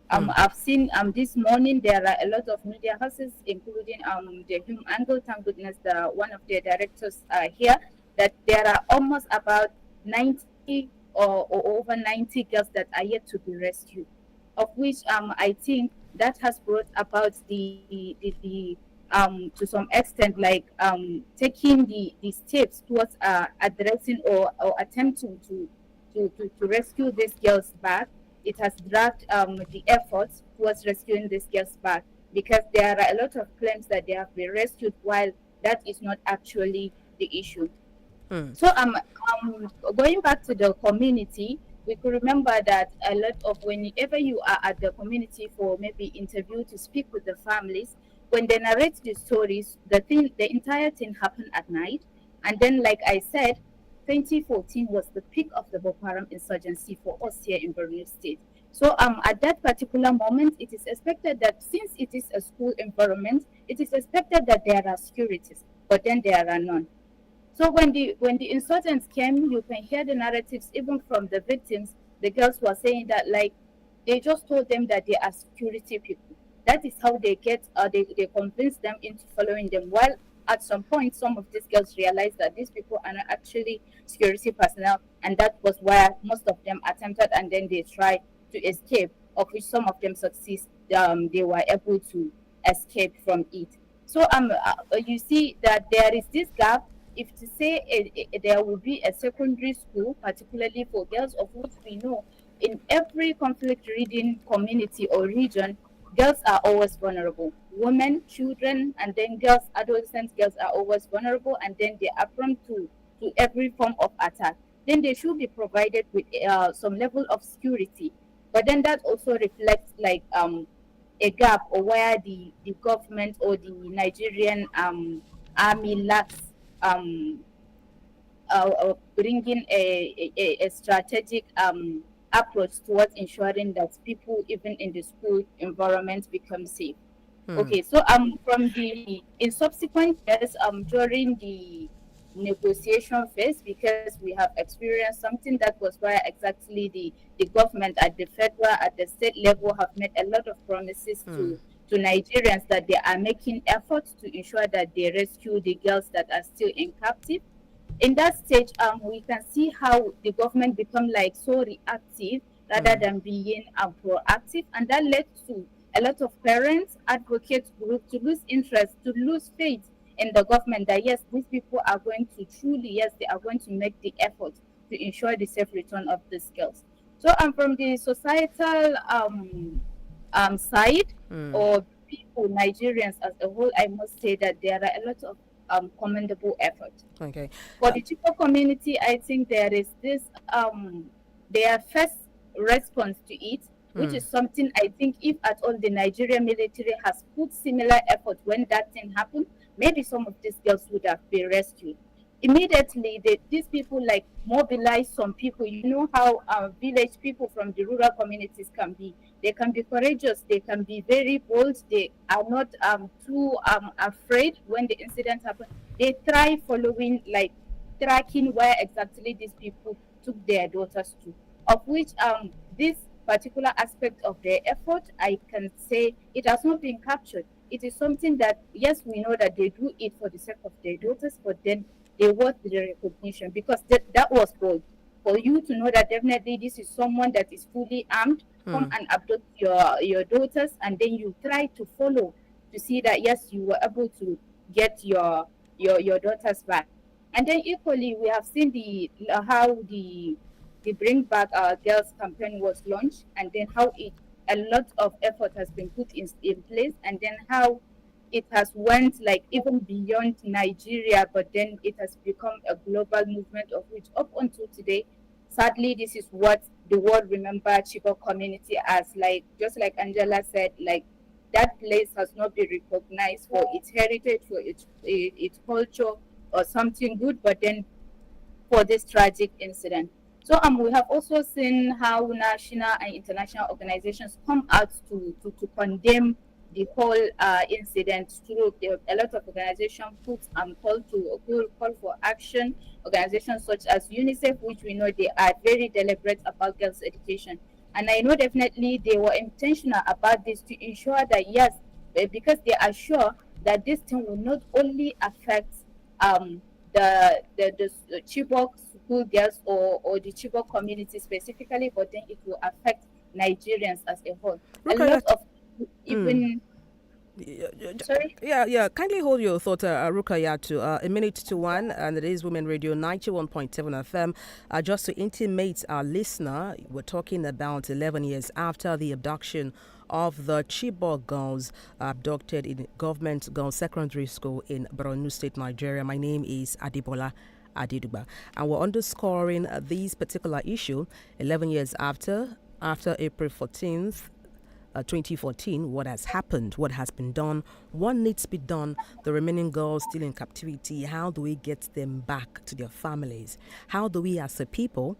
I've seen this morning there are a lot of media houses, including the Human Angle. Thank goodness one of their directors are here. That there are almost about 90 or over 90 girls that are yet to be rescued, of which I think that has brought about the to some extent like taking the steps towards addressing or attempting to rescue these girls back. It has dragged the efforts towards rescuing these girls back because there are a lot of claims that they have been rescued while that is not actually the issue. So going back to the community, we could remember that a lot of whenever you are at the community for maybe interview to speak with the families, when they narrate the stories, the entire thing happened at night. And then, like I said, 2014 was the peak of the Boko Haram insurgency for us here in Borno State. So at that particular moment, it is expected that since it is a school environment, it is expected that there are securities, but then there are none. So when the insurgents came, you can hear the narratives even from the victims. The girls were saying that like they just told them that they are security people. That is how they convince them into following them. While at some point, some of these girls realized that these people are not actually security personnel, and that was where most of them attempted, and then they tried to escape, of which some of them succeed. They were able to escape from it. So you see that there is this gap. If to say there will be a secondary school, particularly for girls, of which we know in every conflict-ridden community or region, girls are always vulnerable. Women, children, and then girls, adolescent girls are always vulnerable, and then they are prone to every form of attack. Then they should be provided with some level of security. But then that also reflects like a gap, or where the government or the Nigerian army lacks bringing a strategic approach towards ensuring that people, even in the school environment, become safe. Okay, so from the in subsequent years, during the negotiation phase, because we have experienced something that was where exactly the government at the federal, at the state level have made a lot of promises to Nigerians that they are making efforts to ensure that they rescue the girls that are still in captive. In that stage, we can see how the government become like so reactive rather than being proactive, and that led to a lot of parents, advocates group to lose interest, to lose faith in the government that yes, these people are going to truly, yes, they are going to make the effort to ensure the safe return of these girls. So from the societal side, or people, Nigerians as a whole, I must say that there are a lot of commendable effort. Okay. For the Chibok community, I think there is this their first response to it, which is something I think if at all the Nigerian military has put similar effort when that thing happened, maybe some of these girls would have been rescued. Immediately, these people like mobilize some people. You know how village people from the rural communities can be. They can be courageous. They can be very bold. They are not too afraid when the incident happens. They try following, like tracking where exactly these people took their daughters to. Of which this particular aspect of their effort, I can say it has not been captured. It is something that yes, we know that they do it for the sake of their daughters, but then they want the recognition because that was bold. For you to know that definitely this is someone that is fully armed, come and abduct your daughters, and then you try to follow to see that yes, you were able to get your daughters back. And then equally, we have seen how the Bring Back Our Girls campaign was launched, and then how a lot of effort has been put in place, and then how it has went like even beyond Nigeria, but then it has become a global movement of which up until today, sadly, this is what the world remember Chibok community as. Like just like Angela said, like that place has not been recognized for its heritage, for its culture or something good, but then for this tragic incident. So we have also seen how national and international organizations come out to condemn the whole incident through a lot of organizations put call for action. Organizations such as UNICEF, which we know they are very deliberate about girls' education. And I know definitely they were intentional about this to ensure that yes, because they are sure that this thing will not only affect the Chibok school girls or the Chibok community specifically, but then it will affect Nigerians as a whole. A lot of even sorry. Yeah. Kindly hold your thought, Rukaya, to a minute to one, and it is Women Radio 91.7 FM. Just to intimate our listener, we're talking about 11 years after the abduction of the Chibok girls abducted in government girls secondary school in Borno State, Nigeria. My name is Adibola Adiduba. And we're underscoring this particular issue 11 years after April 14th, 2014. What has happened, what has been done, what needs to be done, the remaining girls still in captivity, how do we get them back to their families? How do we as a people,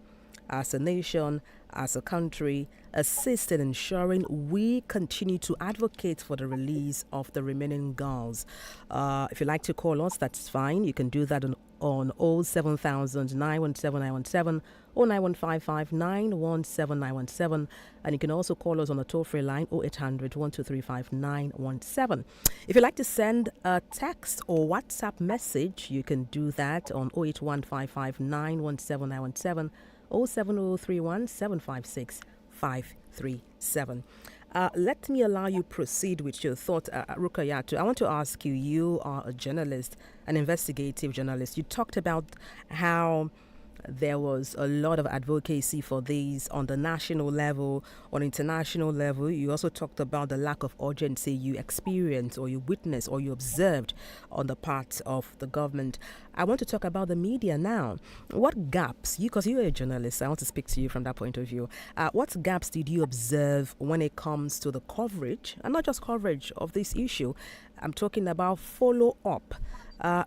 as a nation, as a country, assist in ensuring we continue to advocate for the release of the remaining girls? If you'd like to call us, that's fine. You can do that on 07000 917 or 9155 917 917. And you can also call us on the toll-free line 0800 1235 917. If you'd like to send a text or WhatsApp message, you can do that on 08155 917 917 or 7031 756 537. Let me allow you proceed with your thought, Rukayatu. I want to ask you, you are a journalist, an investigative journalist. You talked about how there was a lot of advocacy for these on the national level, on international level. You also talked about the lack of urgency you experienced or you witnessed or you observed on the part of the government. I want to talk about the media now. What gaps, because you're a journalist, I want to speak to you from that point of view. What gaps did you observe when it comes to the coverage, and not just coverage of this issue? I'm talking about follow-up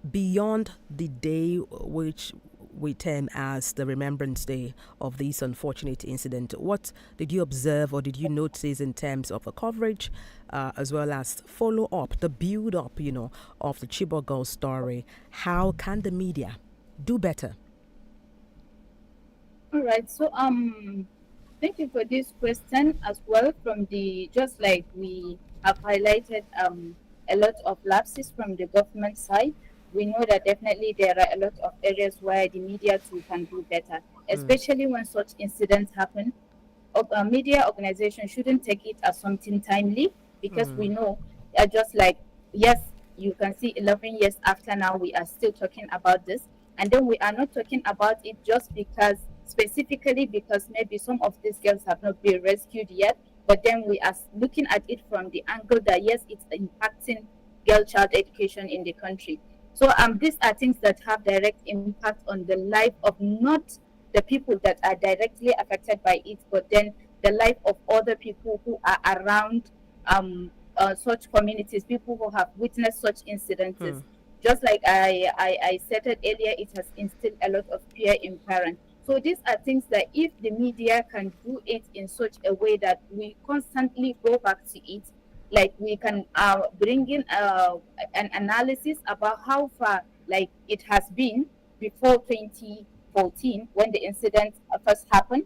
beyond the day which we term as the Remembrance Day of this unfortunate incident. What did you observe or did you notice in terms of the coverage as well as follow up, the build up, of the Chibok girl story? How can the media do better? All right. So thank you for this question as well. From the, just like we have highlighted a lot of lapses from the government side, we know that definitely there are a lot of areas where the media too can do better, especially when such incidents happen. Media organizations shouldn't take it as something timely, because we know, just like, yes, you can see 11 years after now, we are still talking about this. And then we are not talking about it just because, specifically because maybe some of these girls have not been rescued yet, but then we are looking at it from the angle that, yes, it's impacting girl child education in the country. So these are things that have direct impact on the life of not the people that are directly affected by it, but then the life of other people who are around such communities, people who have witnessed such incidences. Just like I said it earlier, it has instilled a lot of fear in parents. So these are things that if the media can do it in such a way that we constantly go back to it, like we can bring in an analysis about how far like it has been before 2014 when the incident first happened,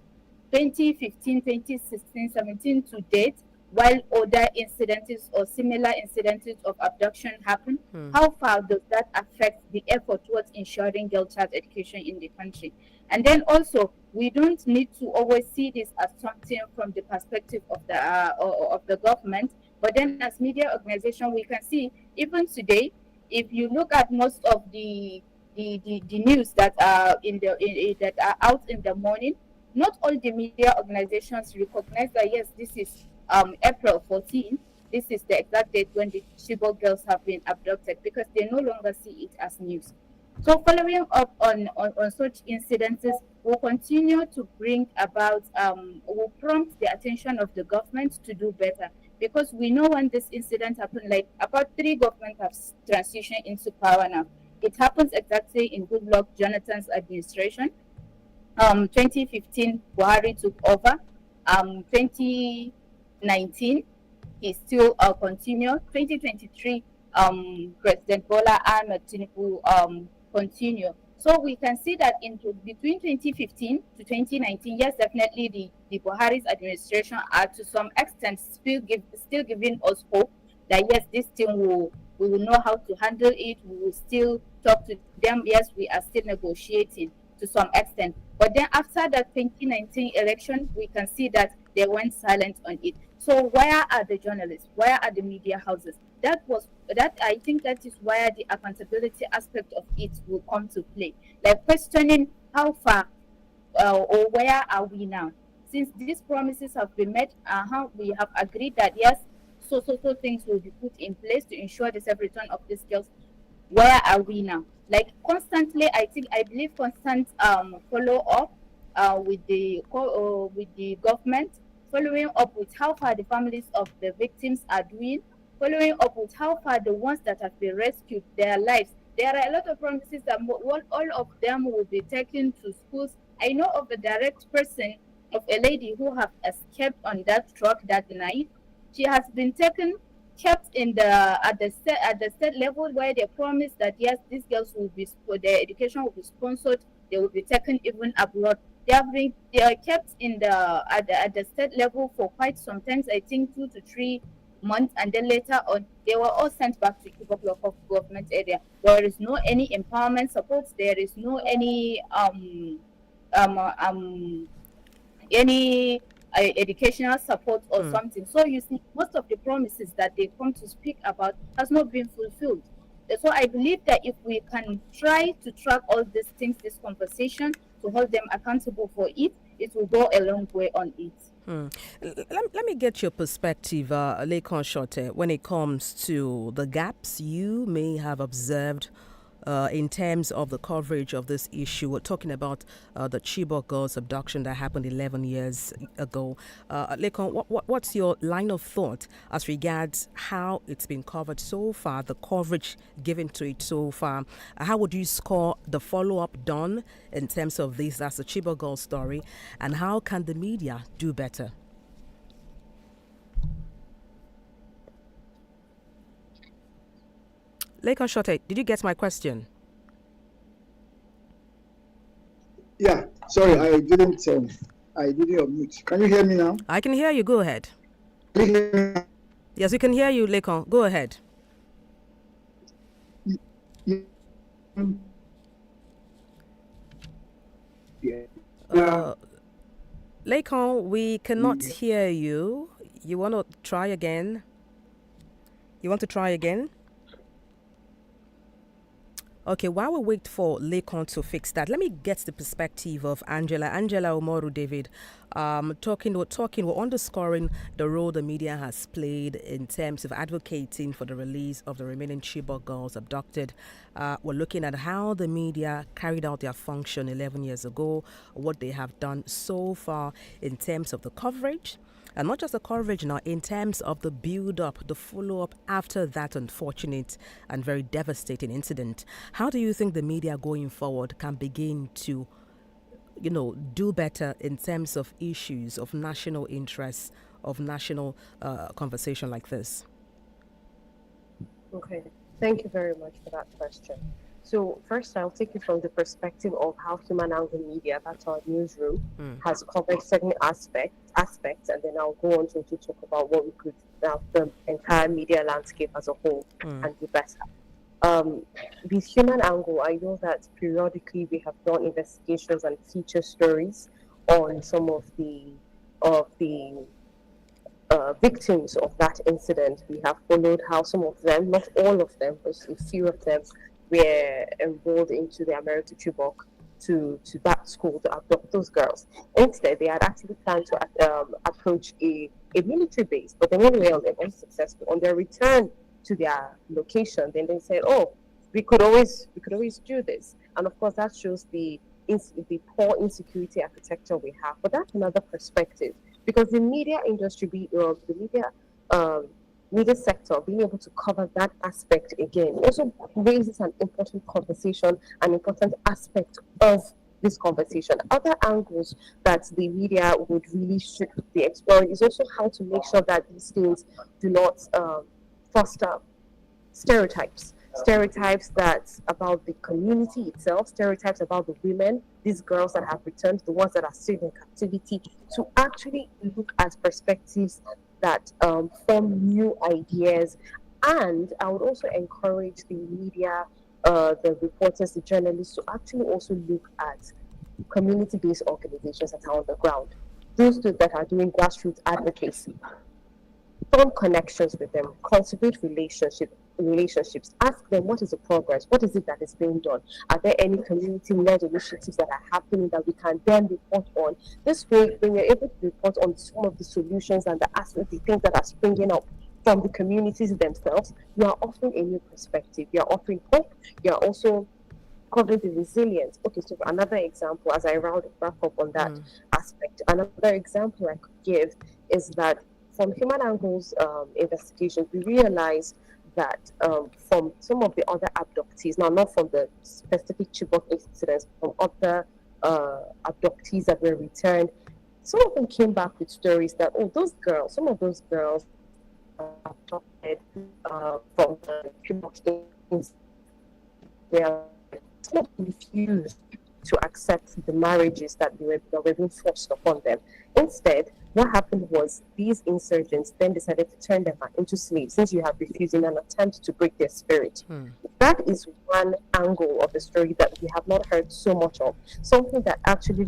2015, 2016, 17 to date, while other incidents or similar incidents of abduction happen. How far does that affect the effort towards ensuring girl child education in the country? And then also, we don't need to always see this as something from the perspective of the government, but then as media organization, we can see even today, if you look at most of the news that are that are out in the morning, not all the media organizations recognize that yes, this is April 14. This is the exact date when the Chibok girls have been abducted, because they no longer see it as news. So following up on such incidences will continue to bring about, will prompt the attention of the government to do better. Because we know when this incident happened, like about 3 governments have transitioned into power now. It happens exactly in Goodluck Jonathan's administration. 2015, Buhari took over. 2019, he still continued. 2023, President Bola Ahmed Tinubu continue. So we can see that between 2015 to 2019, yes, definitely the Buhari's administration are to some extent still giving us hope that yes, this thing we will know how to handle it. We will still talk to them. Yes, we are still negotiating to some extent. But then after the 2019 election, we can see that they went silent on it. So where are the journalists? Where are the media houses? I think that is where the accountability aspect of it will come to play. Like questioning how far or where are we now? Since these promises have been met, we have agreed that yes, so things will be put in place to ensure the safe return of these girls. Where are we now? Like constantly, I believe constant follow up with the government, following up with how far the families of the victims are doing, following up with how far the ones that have been rescued, their lives. There are a lot of promises that all of them will be taken to schools. I know of a direct person of a lady who have escaped on that truck that night. She has been taken, kept in the at the state level where they promised that yes, these girls will be their education will be sponsored. They will be taken even abroad. They are kept in at the state level for quite some times. I think 2 to 3 months, and then later on they were all sent back to Chibok local government area. There is no any empowerment support. There is no um um any educational support or something. So you see, most of the promises that they come to speak about has not been fulfilled. So I believe that if we can try to track all these things, this conversation, to hold them accountable for it, it will go a long way on it. Let me get your perspective, Lekon Shote, when it comes to the gaps you may have observed in terms of the coverage of this issue. We're talking about the Chibok girls' abduction that happened 11 years ago. Lekon, what's your line of thought as regards how it's been covered so far, the coverage given to it so far? How would you score the follow-up done in terms of this? That's the Chibok girls' story. And how can the media do better? Lekon Shote, did you get my question? Yeah, sorry, I didn't unmute. Can you hear me now? I can hear you. Go ahead. Can you hear me now? Yes, we can hear you, Lekon. Go ahead. Lekon, we cannot hear you. You want to try again? You want to try again? Okay, while we wait for Lekon to fix that, let me get the perspective of Angela Omoru David. We're underscoring the role the media has played in terms of advocating for the release of the remaining Chibok girls abducted. We're looking at how the media carried out their function 11 years ago, what they have done so far in terms of the coverage. And not just the coverage now, in terms of the build-up, the follow-up after that unfortunate and very devastating incident. How do you think the media going forward can begin to, do better in terms of issues of national interest, of national conversation like this? Okay, thank you very much for that question. So first, I'll take it from the perspective of how Human Angle Media, that's our newsroom, has covered certain aspects, and then I'll go on to talk about what we could, the entire media landscape as a whole, and do better. With Human Angle, I know that periodically we have done investigations and feature stories on some of the victims of that incident. We have followed how some of them, not all of them, but a few of them, were enrolled into the America Chibok to that school to abduct those girls. Instead, they had actually planned to approach a military base, but they were unsuccessful. On their return to their location, then they said, "Oh, we could always do this." And of course, that shows the poor insecurity architecture we have. But that's another perspective, because the media industry, media sector, being able to cover that aspect again also raises an important conversation, an important aspect of this conversation. Other angles that the media should be exploring is also how to make sure that these things do not foster stereotypes that about the community itself, stereotypes about the women, these girls that have returned, the ones that are still in captivity, to actually look at perspectives that form new ideas. And I would also encourage the media, the reporters, the journalists to actually also look at community-based organizations that are on the ground, those that are doing grassroots advocacy. Form connections with them, cultivate relationships, ask them what is the progress, what is it that is being done, are there any community-led initiatives that are happening that we can then report on. This way, when you're able to report on some of the solutions and the things that are springing up from the communities themselves, you are offering a new perspective, you are offering hope, you are also covering the resilience. Okay, so another example, as I round it back up on that aspect, another example I could give is that from Human Angle's investigations, we realized that from some of the other abductees, now not from the specific Chibok incidents, from other abductees that were returned, some of them came back with stories that, oh, those girls, some of those girls abducted from the Chibok incidents, they are not refused to accept the marriages that were being forced upon them. Instead, what happened was these insurgents then decided to turn them into slaves since you have refused in an attempt to break their spirit. That is one angle of the story that we have not heard so much of. Something that actually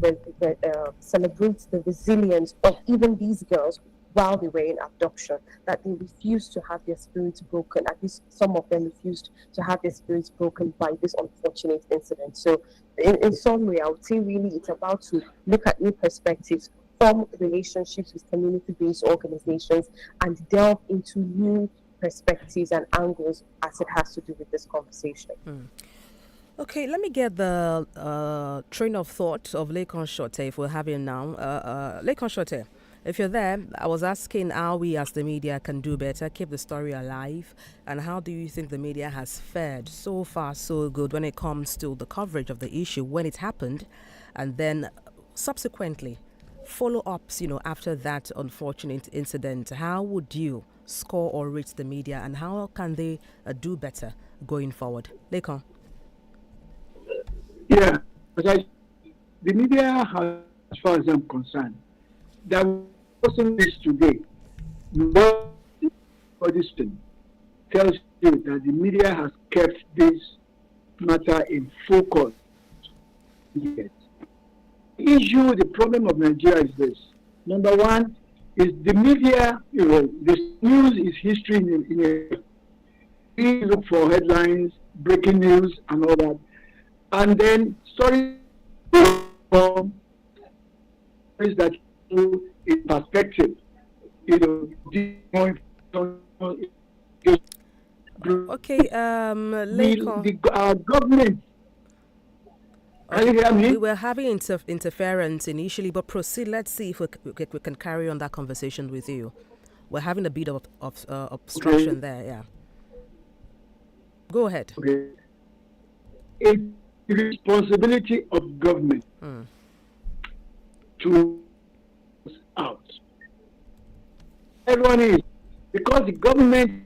celebrates the resilience of even these girls while they were in abduction, that they refused to have their spirits broken. At least some of them refused to have their spirits broken by this unfortunate incident. So in summary, I would say really it's about to look at new perspectives, form relationships with community-based organizations, and delve into new perspectives and angles as it has to do with this conversation. Okay, let me get the train of thought of Lekon Shote if we're having now. Lekon Shote, if you're there, I was asking how we as the media can do better, keep the story alive, and how do you think the media has fared so far so good when it comes to the coverage of the issue when it happened, and then subsequently follow-ups, after that unfortunate incident. How would you score or rate the media, and how can they do better going forward? Lekon. Yeah, because the media has, as far as I'm concerned, that wasn't this today. What this thing tells you that the media has kept this matter in focus. Yes. The problem of Nigeria is this. Number one is the media, the news is history in a we look for headlines, breaking news and all that. And then stories that in perspective, Okay, Lekon. Our government. Can you hear me? We were having interference initially, but proceed. Let's see if we can carry on that conversation with you. We're having a bit of obstruction there, yeah. Go ahead. Okay. It's the responsibility of government to out. Everyone is, because the government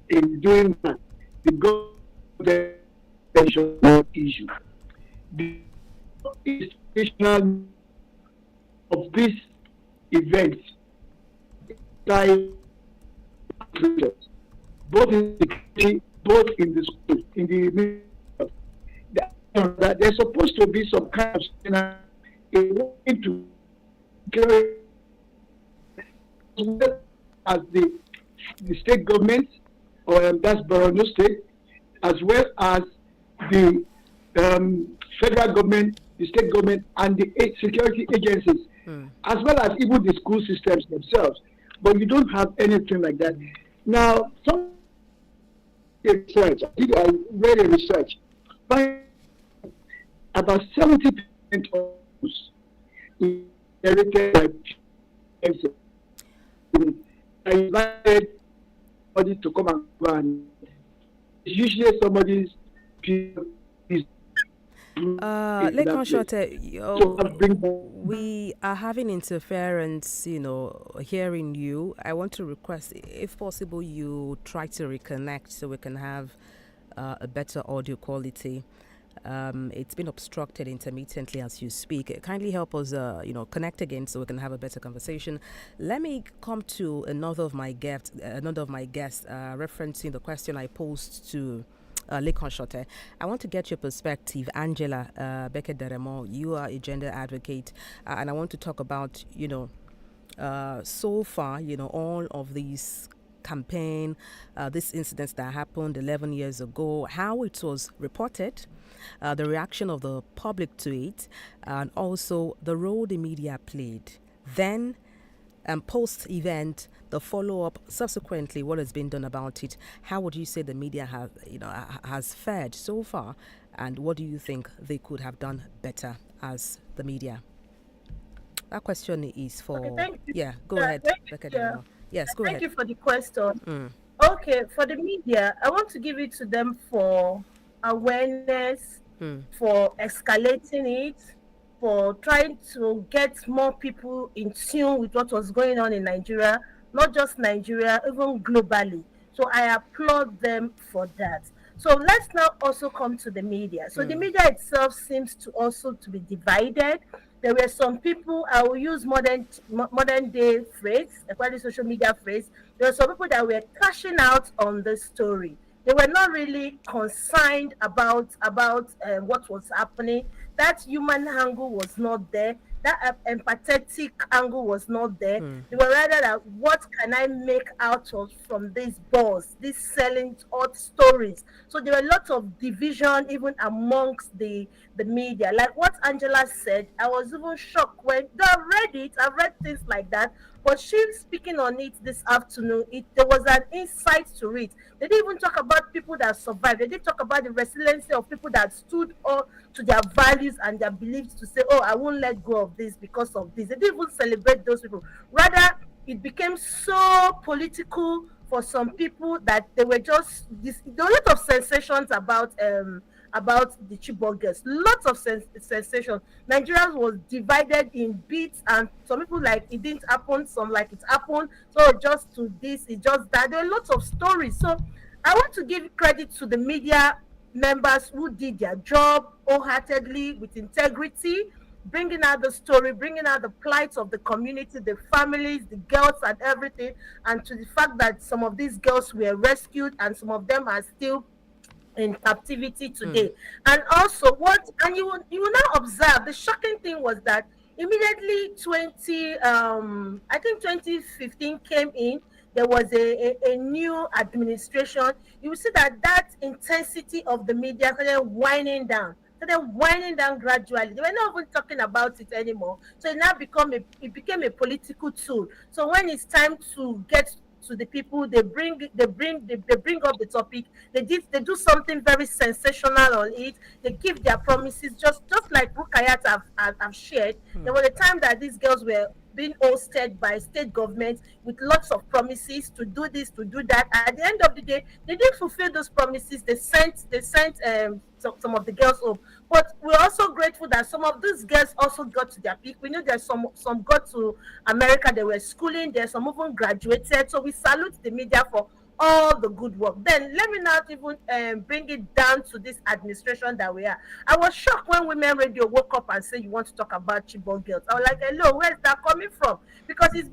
is doing that, the government issue. The institutional of this event, both in the country, both in the school, in the that there's supposed to be some kind of to as the state government, or that's Borno State, as well as the federal government, the state government, and the security agencies, as well as even the school systems themselves. But you don't have anything like that. Now, some research, I read a research, about 70% of those inherited by parents. I invited somebody to come and go, and it's usually somebody's Lekon Shote, we are having interference, hearing you. I want to request, if possible, you try to reconnect so we can have a better audio quality. It's been obstructed intermittently as you speak. Kindly help us, connect again so we can have a better conversation. Let me come to another of my guests, referencing the question I posed to Lekon Shote. I want to get your perspective, Angela Becker-Deremo. You are a gender advocate, and I want to talk about, so far, all of these campaign, these incidents that happened 11 years ago, how it was reported, the reaction of the public to it, and also the role the media played then And post event, the follow up subsequently, what has been done about it? How would you say the media has, has fared so far? And what do you think they could have done better as the media? That question is Okay, for, thank you. yeah, go Yeah, ahead, thank you. Becca Yeah, Delano. Yes, go thank ahead. you for the question. Mm, Okay, for the media, I want to give it to them for awareness, mm, for escalating it, for trying to get more people in tune with what was going on in Nigeria, not just Nigeria, even globally. So I applaud them for that. So let's now also come to the media. So the mm, media itself seems to also to be divided. There were some people, I will use modern day phrase, especially social media phrase. There were some people that were cashing out on this story. They were not really concerned about what was happening. That human angle was not there. That empathetic angle was not there. mm, They were rather that what can I make out of from this buzz, this selling hot stories. So there were lots of division even amongst the media. Like what Angela said, I was even shocked when I've read it. I've read things like that, but she speaking on it this afternoon, there was an insight to it. They didn't even talk about people that survived. They didn't talk about the resiliency of people that stood up to their values and their beliefs to say, "Oh, I won't let go of this because of this." They didn't even celebrate those people. Rather, it became so political for some people that they were just this. There were a lot of sensations about the Chibok girls. Lots of sensation. Nigeria was divided in bits, and some people like it didn't happen, some like it happened. So just to this, it just that. There are lots of stories. So I want to give credit to the media members who did their job wholeheartedly with integrity, bringing out the story, bringing out the plight of the community, the families, the girls, and everything, and to the fact that some of these girls were rescued and some of them are still in captivity mm, today. And also what and you will now observe the shocking thing was that immediately 2015 came in, there was a new administration. You will see that that intensity of the media started winding down gradually. They were not even talking about it anymore. So it became a political tool. So when it's time to get to the people, they bring up the topic. They do something very sensational on it. They give their promises, just like Rukayat have shared. There mm, was a time that these girls were being hosted by state government with lots of promises to do this, to do that. At the end of the day, they didn't fulfill those promises. They sent some of the girls home. But we're also grateful that some of these girls also got to their peak. We know there's some got to America. They were schooling there. Some even graduated. So we salute the media for all the good work. Then let me not even bring it down to this administration that we are. I was shocked when Women Radio woke up and said you want to talk about Chibok girls. I was like, hello, where's that coming from? Because it's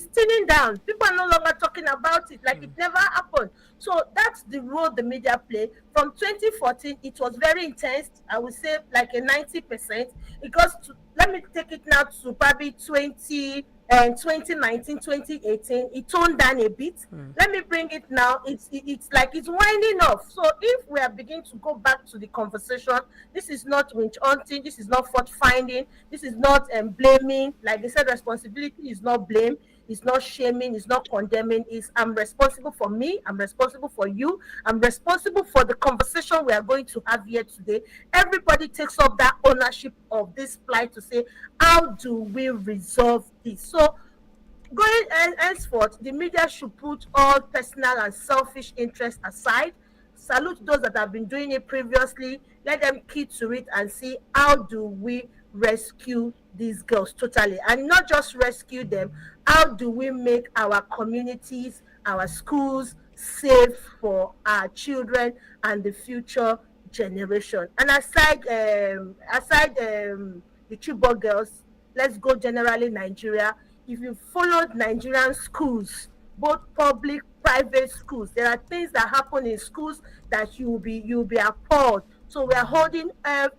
thinning down. People are no longer talking about it like it mm, never happened. So that's the role the media play. From 2014, it was very intense. I would say like a 90%. It goes to, let me take it now to probably 2019, 2018, it toned down a bit. mm, Let me bring it now. It's like it's winding off. So if we are beginning to go back to the conversation, this is not winch hunting, this is not fault finding, this is not blaming. Like they said, responsibility is not blame, it's not shaming, it's not condemning. It's I'm responsible for me, I'm responsible for you, I'm responsible for the conversation we are going to have here today. Everybody takes up that ownership of this plight to say, how do we resolve this? So going henceforth, the media should put all personal and selfish interests aside. Salute those that have been doing it previously. Let them keep to it and see how do we rescue these girls totally, and not just rescue them. How do we make our communities, our schools safe for our children and the future generation? And aside the Chibok girls, let's go generally Nigeria. If you followed Nigerian schools, both public, private schools, there are things that happen in schools that you'll be appalled. So we are holding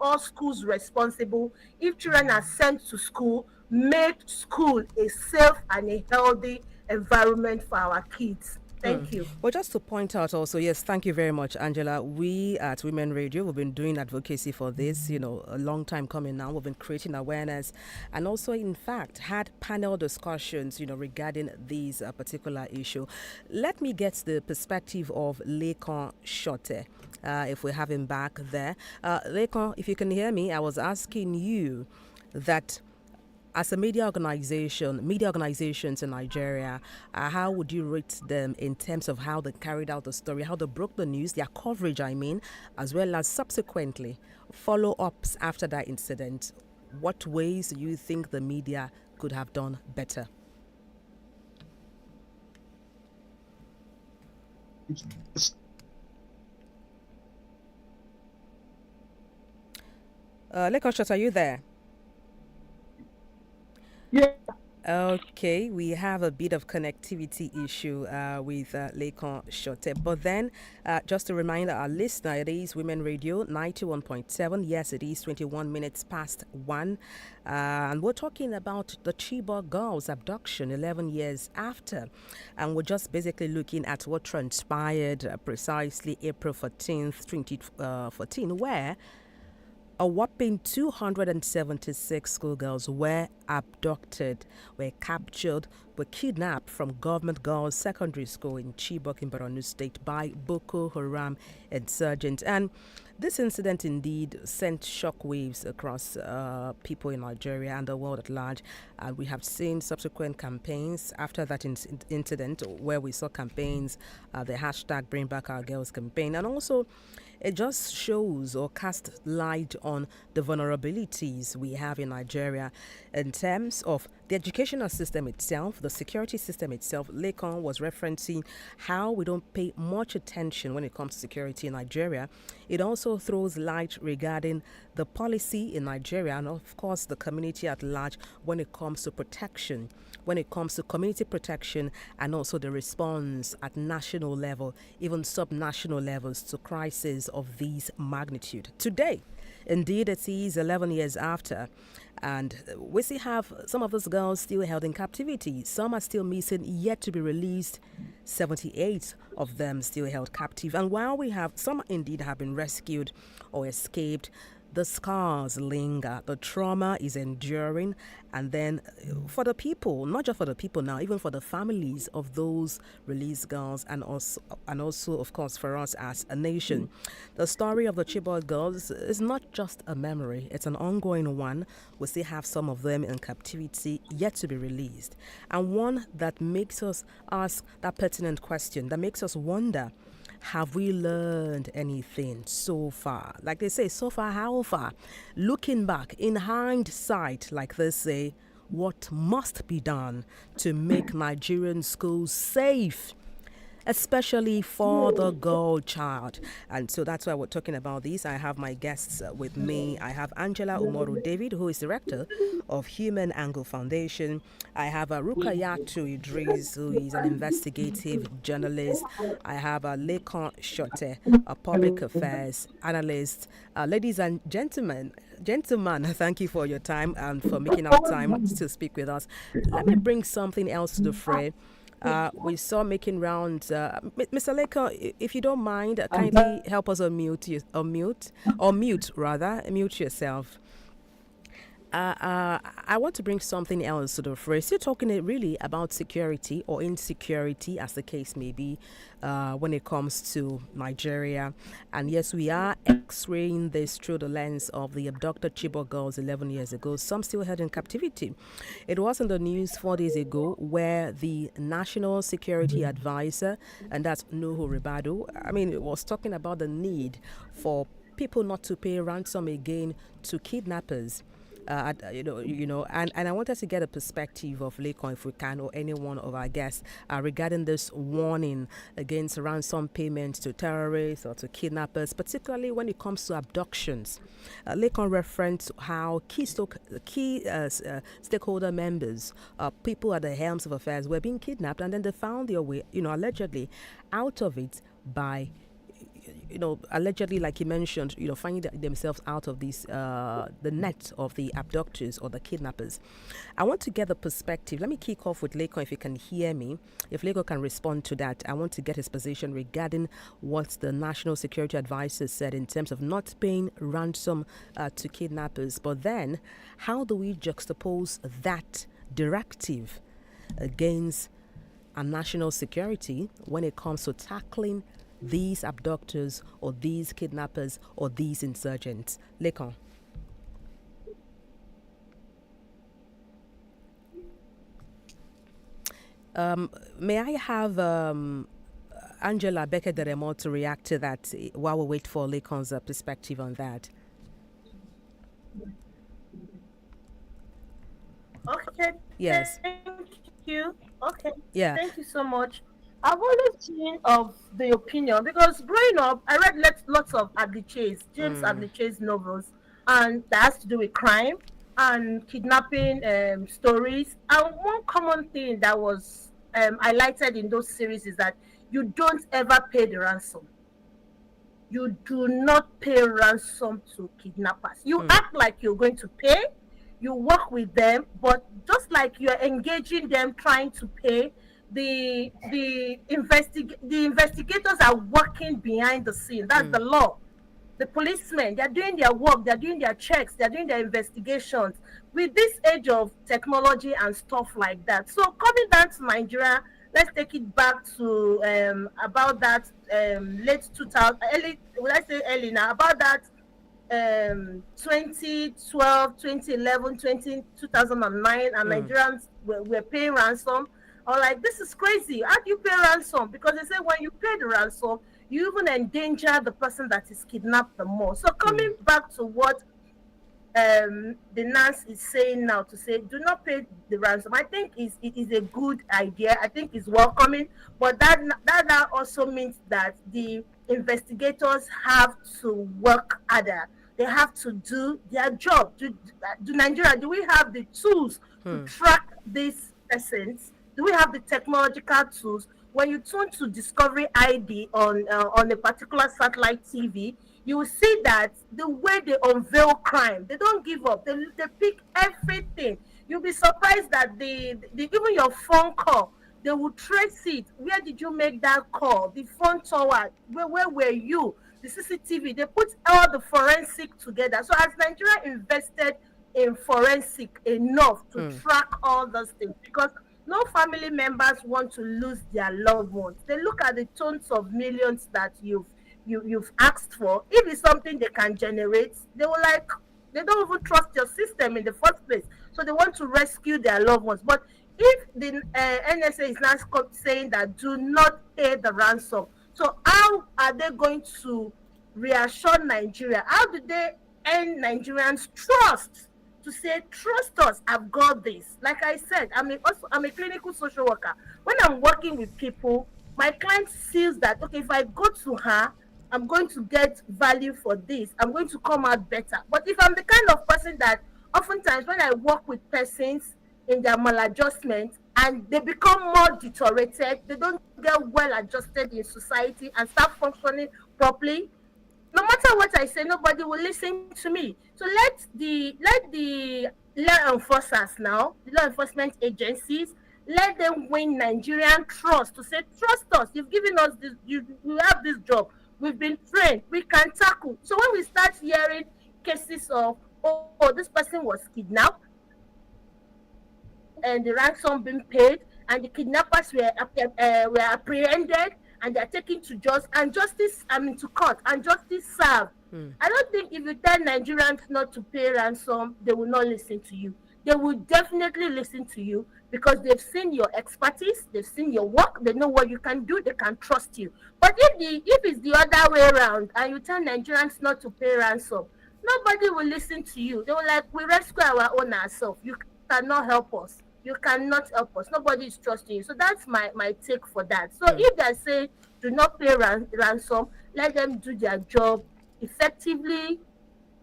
all schools responsible. If children are sent to school, make school a safe and a healthy environment for our kids. Thank you. Well, just to point out also, yes, thank you very much, Angela. We at Women Radio, we've been doing advocacy for this, a long time coming now. We've been creating awareness and also, in fact, had panel discussions, regarding this particular issue. Let me get the perspective of Lekan Shote, if we have him back there. Lekan, if you can hear me, I was asking you that as a media organizations in Nigeria, how would you rate them in terms of how they carried out the story, how they broke the news, their coverage, as well as subsequently follow-ups after that incident? What ways do you think the media could have done better? Lekoshot, are you there? Yeah. Okay, we have a bit of connectivity issue with Lekan Shote. But then, just to remind our listener, it is Women Radio 91.7. Yes, it is 21 minutes past 1. And we're talking about the Chibok girls' abduction 11 years after. And we're just basically looking at what transpired precisely April 14th, 2014, where a whopping 276 schoolgirls were abducted, were captured, were kidnapped from Government Girls Secondary School in Chibok in Borno State by Boko Haram insurgents. And this incident indeed sent shockwaves across people in Nigeria and the world at large. And we have seen subsequent campaigns after that incident, where we saw campaigns, the hashtag Bring Back Our Girls campaign, and also it just shows or casts light on the vulnerabilities we have in Nigeria in terms of the educational system itself, the security system itself. Lekan was referencing how we don't pay much attention when it comes to security in Nigeria. It also throws light regarding the policy in Nigeria and, of course, the community at large when it comes to protection, when it comes to community protection, and also the response at national level, even sub-national levels to crises of this magnitude. Today, indeed, it is 11 years after, and we still have some of those girls still held in captivity. Some are still missing, yet to be released. 78 of them still held captive. And while we have some indeed have been rescued or escaped, the scars linger, the trauma is enduring, and then for the people, not just for the people now, even for the families of those released girls, and also of course for us as a nation. The story of the Chibok girls is not just a memory, it's an ongoing one. We still have some of them in captivity yet to be released, and one that makes us ask that pertinent question, that makes us wonder, have we learned anything so far? Like they say, so far, how far? Looking back, in hindsight, like they say, what must be done to make Nigerian schools safe, especially for the girl child? And so that's why we're talking about this. I have my guests with me. I have Angela Umoru David, who is director of Human Angle Foundation. I have Rukayatu Idris, who is an investigative journalist. I have Lekan Shote, a public affairs analyst. Ladies and gentlemen, thank you for your time and for making our time to speak with us. Let me bring something else to the fray. We saw making rounds. Mr. Lekan, if you don't mind, kindly help us mute yourself. I want to bring something else to the fray. You're talking really about security or insecurity, as the case may be, when it comes to Nigeria. And yes, we are x-raying this through the lens of the abducted Chibok girls 11 years ago. Some still held in captivity. It was in the news 4 days ago where the National Security Advisor, and that's Nuhu Ribadu, was talking about the need for people not to pay ransom again to kidnappers. And I wanted to get a perspective of Lekan, if we can, or any one of our guests regarding this warning against ransom payments to terrorists or to kidnappers, particularly when it comes to abductions. Lekan referenced how key stakeholder members, people at the helms of affairs, were being kidnapped, and then they found their way, allegedly, out of it by allegedly, like you mentioned, finding themselves out of this, the net of the abductors or the kidnappers. I want to get the perspective. Let me kick off with Leko, if you can hear me. If Leko can respond to that, I want to get his position regarding what the National Security Advisor said in terms of not paying ransom to kidnappers. But then, how do we juxtapose that directive against our national security when it comes to tackling these abductors or these kidnappers or these insurgents? Lekon. May I have Angela Becker-Deremo to react to that while we wait for Lekon's perspective on that? Okay. Yes. Thank you. Okay. Yeah. Thank you so much. I've always been of the opinion, because growing up, I read lots of James Chase novels, and that has to do with crime and kidnapping stories. And one common thing that was highlighted in those series is that you don't ever pay the ransom. You do not pay ransom to kidnappers. You act like you're going to pay. You work with them, but just like you're engaging them trying to pay, the investigators are working behind the scene. That's the law. The policemen, they're doing their work, they're doing their checks, they're doing their investigations. With this age of technology and stuff like that. So coming down to Nigeria, let's take it back to about that late 2000, early, will I say early now, about that 2012, 2011, 2009, and Nigerians were paying ransom. Or like, this is crazy. How do you pay ransom? Because they say when you pay the ransom, you even endanger the person that is kidnapped the more. So coming back to what the nurse is saying now, to say do not pay the ransom, I think it is a good idea. I think it's welcoming, but that also means that the investigators have to work harder. They have to do their job. Do Nigeria, do we have the tools to track these persons? Do we have the technological tools? When you tune to Discovery ID on a particular satellite TV, you will see that the way they unveil crime, they don't give up. They pick everything. You'll be surprised that even your phone call, they will trace it. Where did you make that call? The phone tower, where were you? The CCTV, they put all the forensic together. So as Nigeria invested in forensic enough to track all those things, because no family members want to lose their loved ones. They look at the tons of millions that you've asked for. If it's something they can generate, they don't even trust your system in the first place. So they want to rescue their loved ones. But if the NSA is now saying that do not pay the ransom, so how are they going to reassure Nigeria? How do they earn Nigerians' trust to say, trust us, I've got this? Like I said, I'm a clinical social worker. When I'm working with people, my client sees that, okay, if I go to her, I'm going to get value for this. I'm going to come out better. But if I'm the kind of person that oftentimes when I work with persons in their maladjustment and they become more deteriorated, they don't get well adjusted in society and start functioning properly, no matter what I say, nobody will listen to me. So let the law enforcers now, the law enforcement agencies, let them win Nigerian trust to say, trust us. You've given us this. You have this job. We've been trained. We can tackle. So when we start hearing cases of, oh, this person was kidnapped and the ransom being paid, and the kidnappers were apprehended, and they're taken to to court, and justice served. I don't think if you tell Nigerians not to pay ransom, they will not listen to you. They will definitely listen to you because they've seen your expertise, they've seen your work, they know what you can do, they can trust you. But if it's the other way around and you tell Nigerians not to pay ransom, nobody will listen to you. They will we rescue our own ourselves. You cannot help us. You cannot help us. Nobody is trusting you. So that's my take for that. So if they say do not pay ransom, let them do their job effectively,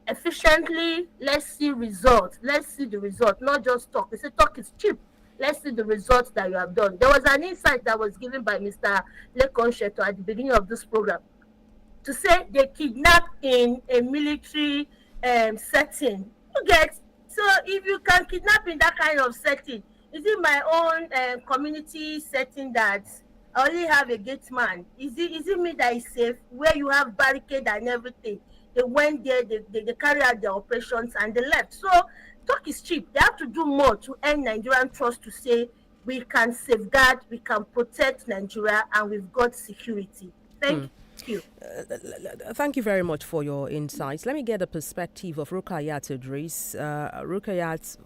efficiently. Let's see results. Let's see the result, not just talk. They say talk is cheap. Let's see the results that you have done. There was an insight that was given by Mr. Lekon Sheto at the beginning of this program. to say they kidnap in a military setting. You get? So if you can kidnap in that kind of setting, is it my own community setting that I only have a gate man? Is it me that is safe where you have barricade and everything? They went there, they carry out their operations and they left. So talk is cheap. They have to do more to earn Nigerian trust to say we can safeguard, we can protect Nigeria, and we've got security. Thank you. Thank you very much for your insights. Let me get the perspective of Rukayat Idris. Rukayat,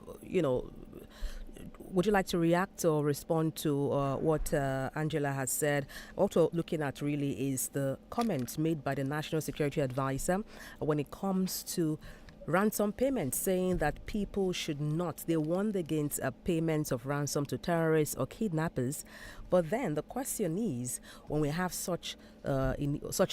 would you like to react or respond to what Angela has said? Also, looking at really is the comment made by the National Security Advisor when it comes to ransom payments, saying that people should not, they warned against payments of ransom to terrorists or kidnappers. But then the question is, when we have such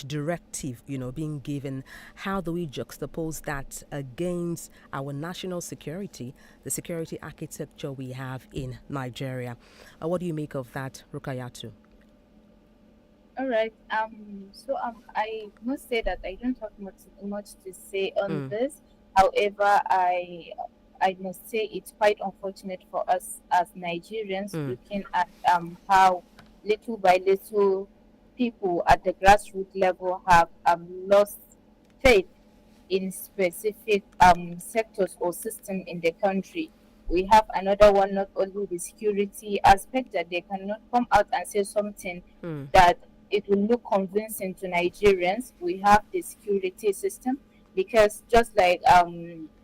directive, being given, how do we juxtapose that against our national security, the security architecture we have in Nigeria? What do you make of that, Rukayatu? All right. I must say that I don't have much to say on this. However, I must say it's quite unfortunate for us as Nigerians, looking at how little by little people at the grassroots level have lost faith in specific sectors or system in the country. We have another one, not only the security aspect, that they cannot come out and say something that it will look convincing to Nigerians. We have the security system, because just like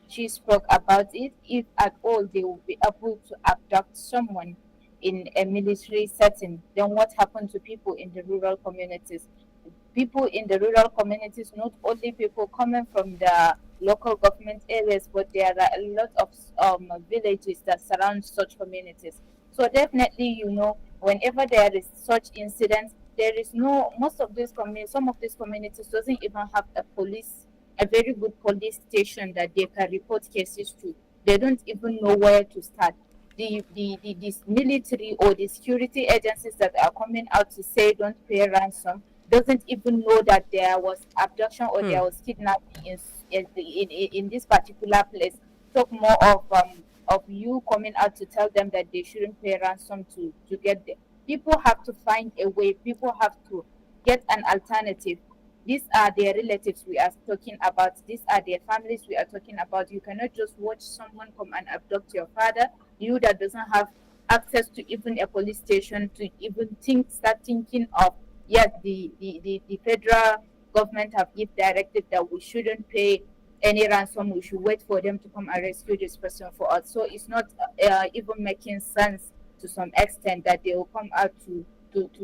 she spoke about it, if at all they will be able to abduct someone in a military setting, then what happened to people in the rural communities? People in the rural communities, not only people coming from the local government areas, but there are a lot of villages that surround such communities. So definitely, whenever there is such incidents, there is most of these communities, some of these communities doesn't even have a very good police station that they can report cases to. They don't even know where to start. This military or the security agencies that are coming out to say don't pay ransom doesn't even know that there was abduction or there was kidnapping in this particular place. Talk more of you coming out to tell them that they shouldn't pay ransom to get there. People have to find a way. People have to get an alternative. These are their relatives we are talking about. These are their families we are talking about. You cannot just watch someone come and abduct your father. You that doesn't have access to even a police station to even start thinking of, yes, the federal government have given directive that we shouldn't pay any ransom. We should wait for them to come and rescue this person for us. So it's not even making sense to some extent that they will come out to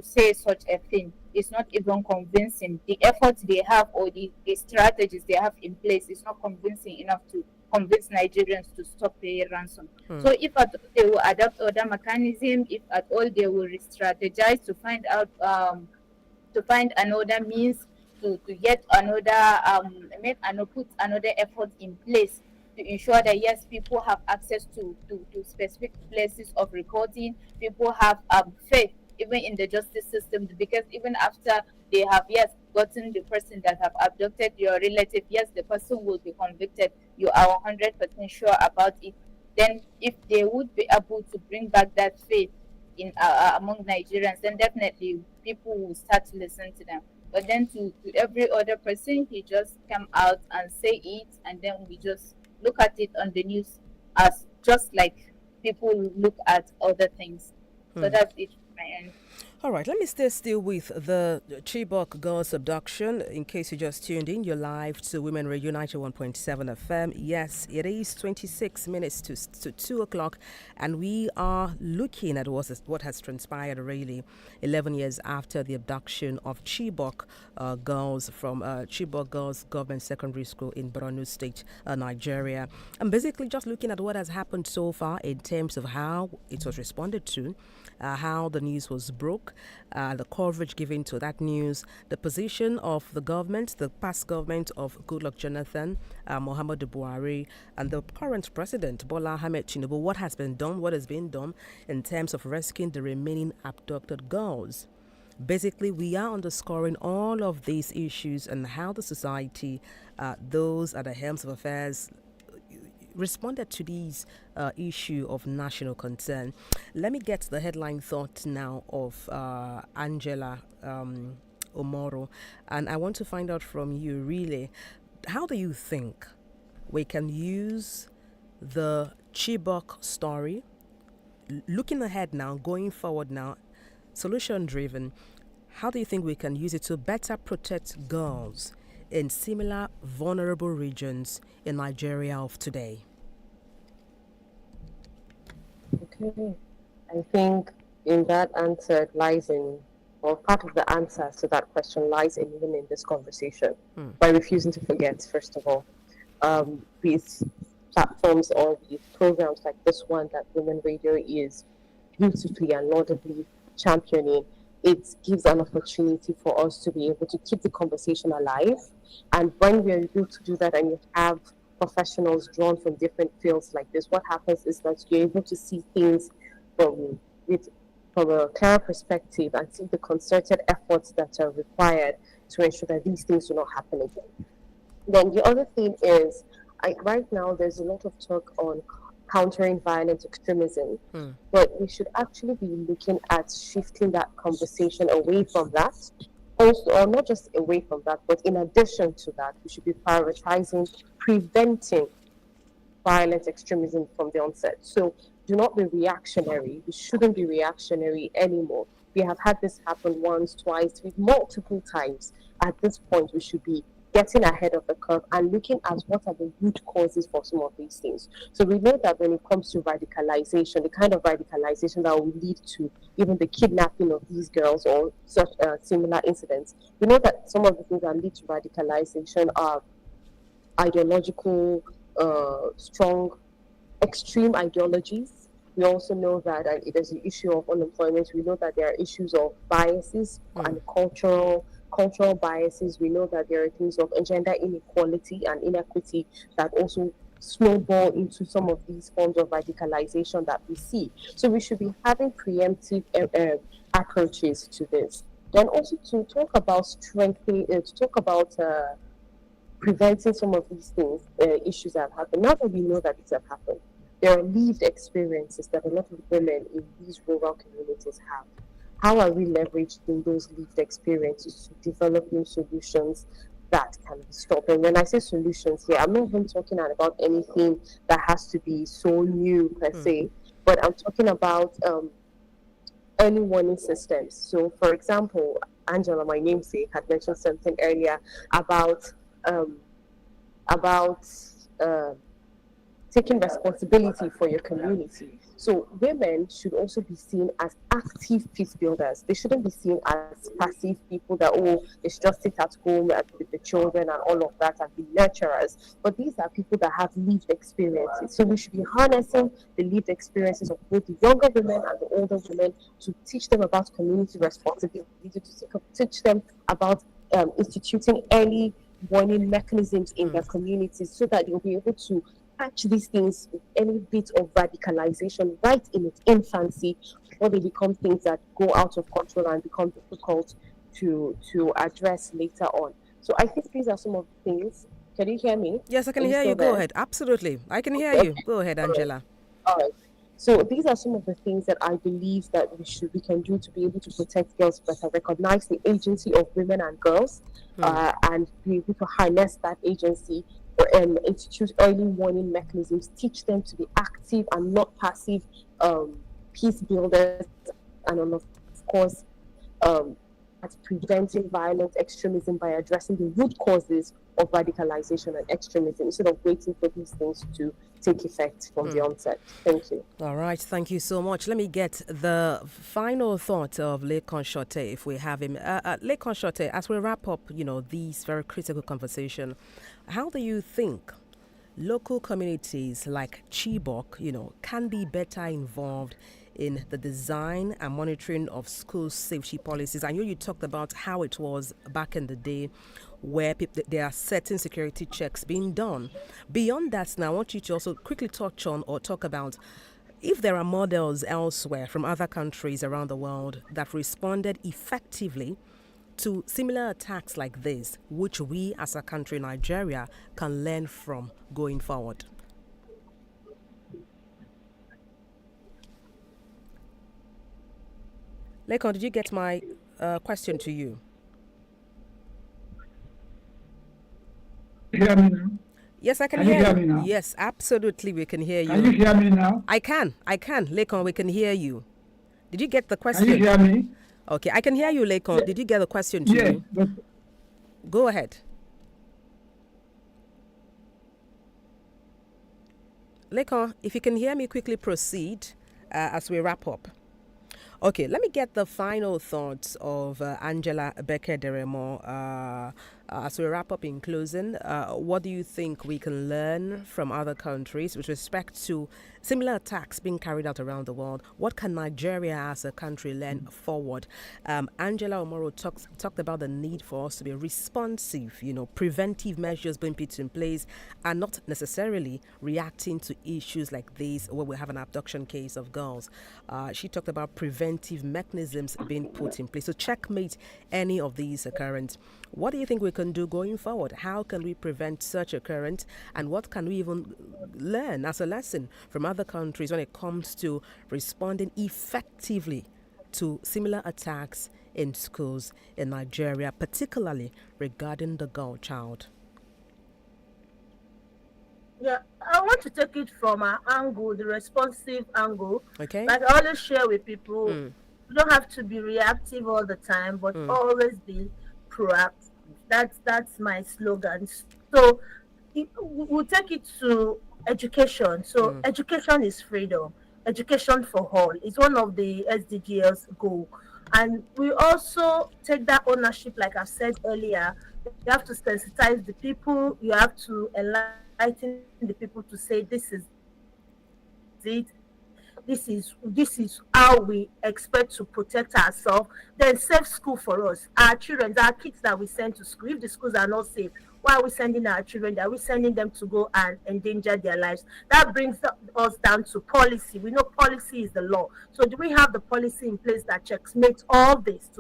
say such a thing. It's not even convincing. The efforts they have or the strategies they have in place is not convincing enough to convince Nigerians to stop paying ransom. So if at all they will adopt other mechanism, if at all they will strategize to find out to find another means to get another put another effort in place to ensure that yes, people have access to specific places of recording. People have faith even in the justice system, because even after they have gotten the person that have abducted your relative, yes, the person will be convicted. You are 100% sure about it. Then if they would be able to bring back that faith in among Nigerians, then definitely people will start to listen to them. But then to every other person, he just come out and say it, and then we just look at it on the news as just like people look at other things. So that's it from my end. All right, let me stay still with the Chibok girls abduction. In case you just tuned in, you're live to Women Radio 91.7 FM. Yes, it is 26 minutes to 2 o'clock, and we are looking at what has transpired really 11 years after the abduction of Chibok girls from Chibok Girls Government Secondary School in Borno State, Nigeria. And basically just looking at what has happened so far in terms of how it was responded to, how the news was broke, the coverage given to that news, the position of the government, the past government of Goodluck Jonathan, Muhammadu Buhari, and the current president, Bola Ahmed Tinubu, what has been done, what has been done in terms of rescuing the remaining abducted girls. Basically, we are underscoring all of these issues and how the society, those at the helms of affairs, responded to these issue of national concern. Let me get the headline thought now of Angela Omoro, and I want to find out from you really, how do you think we can use the Chibok story, looking ahead now, going forward now, solution driven? How do you think we can use it to better protect girls in similar vulnerable regions in Nigeria of today? Okay. I think in that answer lies in, or part of the answer to that question lies in even in this conversation, by refusing to forget, first of all, these platforms or these programs like this one that Women Radio is beautifully and laudably championing. It gives an opportunity for us to be able to keep the conversation alive. And when we're able to do that and you have professionals drawn from different fields like this, what happens is that you're able to see things from with from a clearer perspective and see the concerted efforts that are required to ensure that these things do not happen again. Then the other thing is, right now there's a lot of talk on countering violent extremism, but we should actually be looking at shifting that conversation away from that. Also, or not just away from that, but in addition to that, we should be prioritizing preventing violent extremism from the onset. So do not be reactionary. We shouldn't be reactionary anymore. We have had this happen once, twice, three, multiple times. At this point, we should be getting ahead of the curve and looking at what are the root causes for some of these things. So we know that when it comes to radicalization, the kind of radicalization that will lead to even the kidnapping of these girls or such similar incidents, we know that some of the things that lead to radicalization are ideological, strong, extreme ideologies. We also know that there's the issue of unemployment. We know that there are issues of biases and cultural biases. We know that there are things of gender inequality and inequity that also snowball into some of these forms of radicalization that we see. So we should be having preemptive approaches to this. Then also to talk about strengthening, to talk about preventing some of these things, issues that have happened. Now that we know that these have happened, there are lived experiences that a lot of women in these rural communities have. How are we leveraging those lived experiences to develop new solutions that can be stopped? And when I say solutions here, I'm not even talking about anything that has to be so new per se, but I'm talking about early warning systems. So, for example, Angela, my namesake, had mentioned something earlier about about taking responsibility for your community. So women should also be seen as active peace builders. They shouldn't be seen as passive people that, oh, they should just sit at home with the children and all of that and be nurturers. But these are people that have lived experiences. So we should be harnessing the lived experiences of both the younger women and the older women to teach them about community responsibility, to teach them about instituting early warning mechanisms in their communities so that they'll be able to catch these things with any bit of radicalization right in its infancy before they become things that go out of control and become difficult to address later on. So I think these are some of the things. Can you hear me? Yes, I can hear you. Go ahead. Absolutely. I can hear you. Go ahead, Angela. All right. So these are some of the things that I believe that we can do to be able to protect girls better, recognize the agency of women and girls, and be able to harness that agency, institute early warning mechanisms, teach them to be active and not passive peace builders, and of course, at preventing violent extremism by addressing the root causes of radicalization and extremism instead of waiting for these things to take effect from the onset. Thank you. All right, thank you so much. Let me get the final thought of Lekon Shote if we have him. Lekon Shote, as we wrap up, these very critical conversation, how do you think local communities like Chibok, can be better involved in the design and monitoring of school safety policies? I know you talked about how it was back in the day where there are certain security checks being done. Beyond that, now I want you to also quickly touch on or talk about If there are models elsewhere from other countries around the world that responded effectively to similar attacks like this, which we as a country, Nigeria, can learn from going forward. Lekon, did you get my question to you? Hear me now? Yes, I can Can you hear hear you. me now? Yes, absolutely, we can hear Can you you. hear me now? I can. Lekon, we can hear you. Did you get the Can you question? hear me? Okay, I can hear you, Lekon. Ye- Did you get the question to Yes, you? but Go ahead. Lekon, if you can hear me, quickly proceed as we wrap up. Okay, let me get the final thoughts of Angela Becker Deremo as we wrap up in closing. What do you think we can learn from other countries with respect to similar attacks being carried out around the world? What can Nigeria as a country learn forward? Angela Omoro talked about the need for us to be responsive, preventive measures being put in place and not necessarily reacting to issues like these where we have an abduction case of girls. She talked about preventive mechanisms being put in place. So checkmate any of these occurrence. What do you think we can do going forward? How can we prevent such occurrence? And what can we even learn as a lesson from other countries when it comes to responding effectively to similar attacks in schools in Nigeria, particularly regarding the girl child? Yeah, I want to take it from an angle, the responsive angle. Okay? Like I always share with people, Mm, you don't have to be reactive all the time, but mm, always be proactive. That's my slogan. So we'll take it to education. So mm. education is freedom. Education for all is one of the SDGs goal. And we also take that ownership, like I said earlier. You have to sensitize the people. You have to enlighten the people to say this is it, this is how we expect to protect ourselves. Then safe school for us, our children, our kids that we send to school. If the schools are not safe, why are we sending our children? Are we sending them to go and endanger their lives? That brings us down to policy. We know policy is the law. So do we have the policy in place that checkmates all this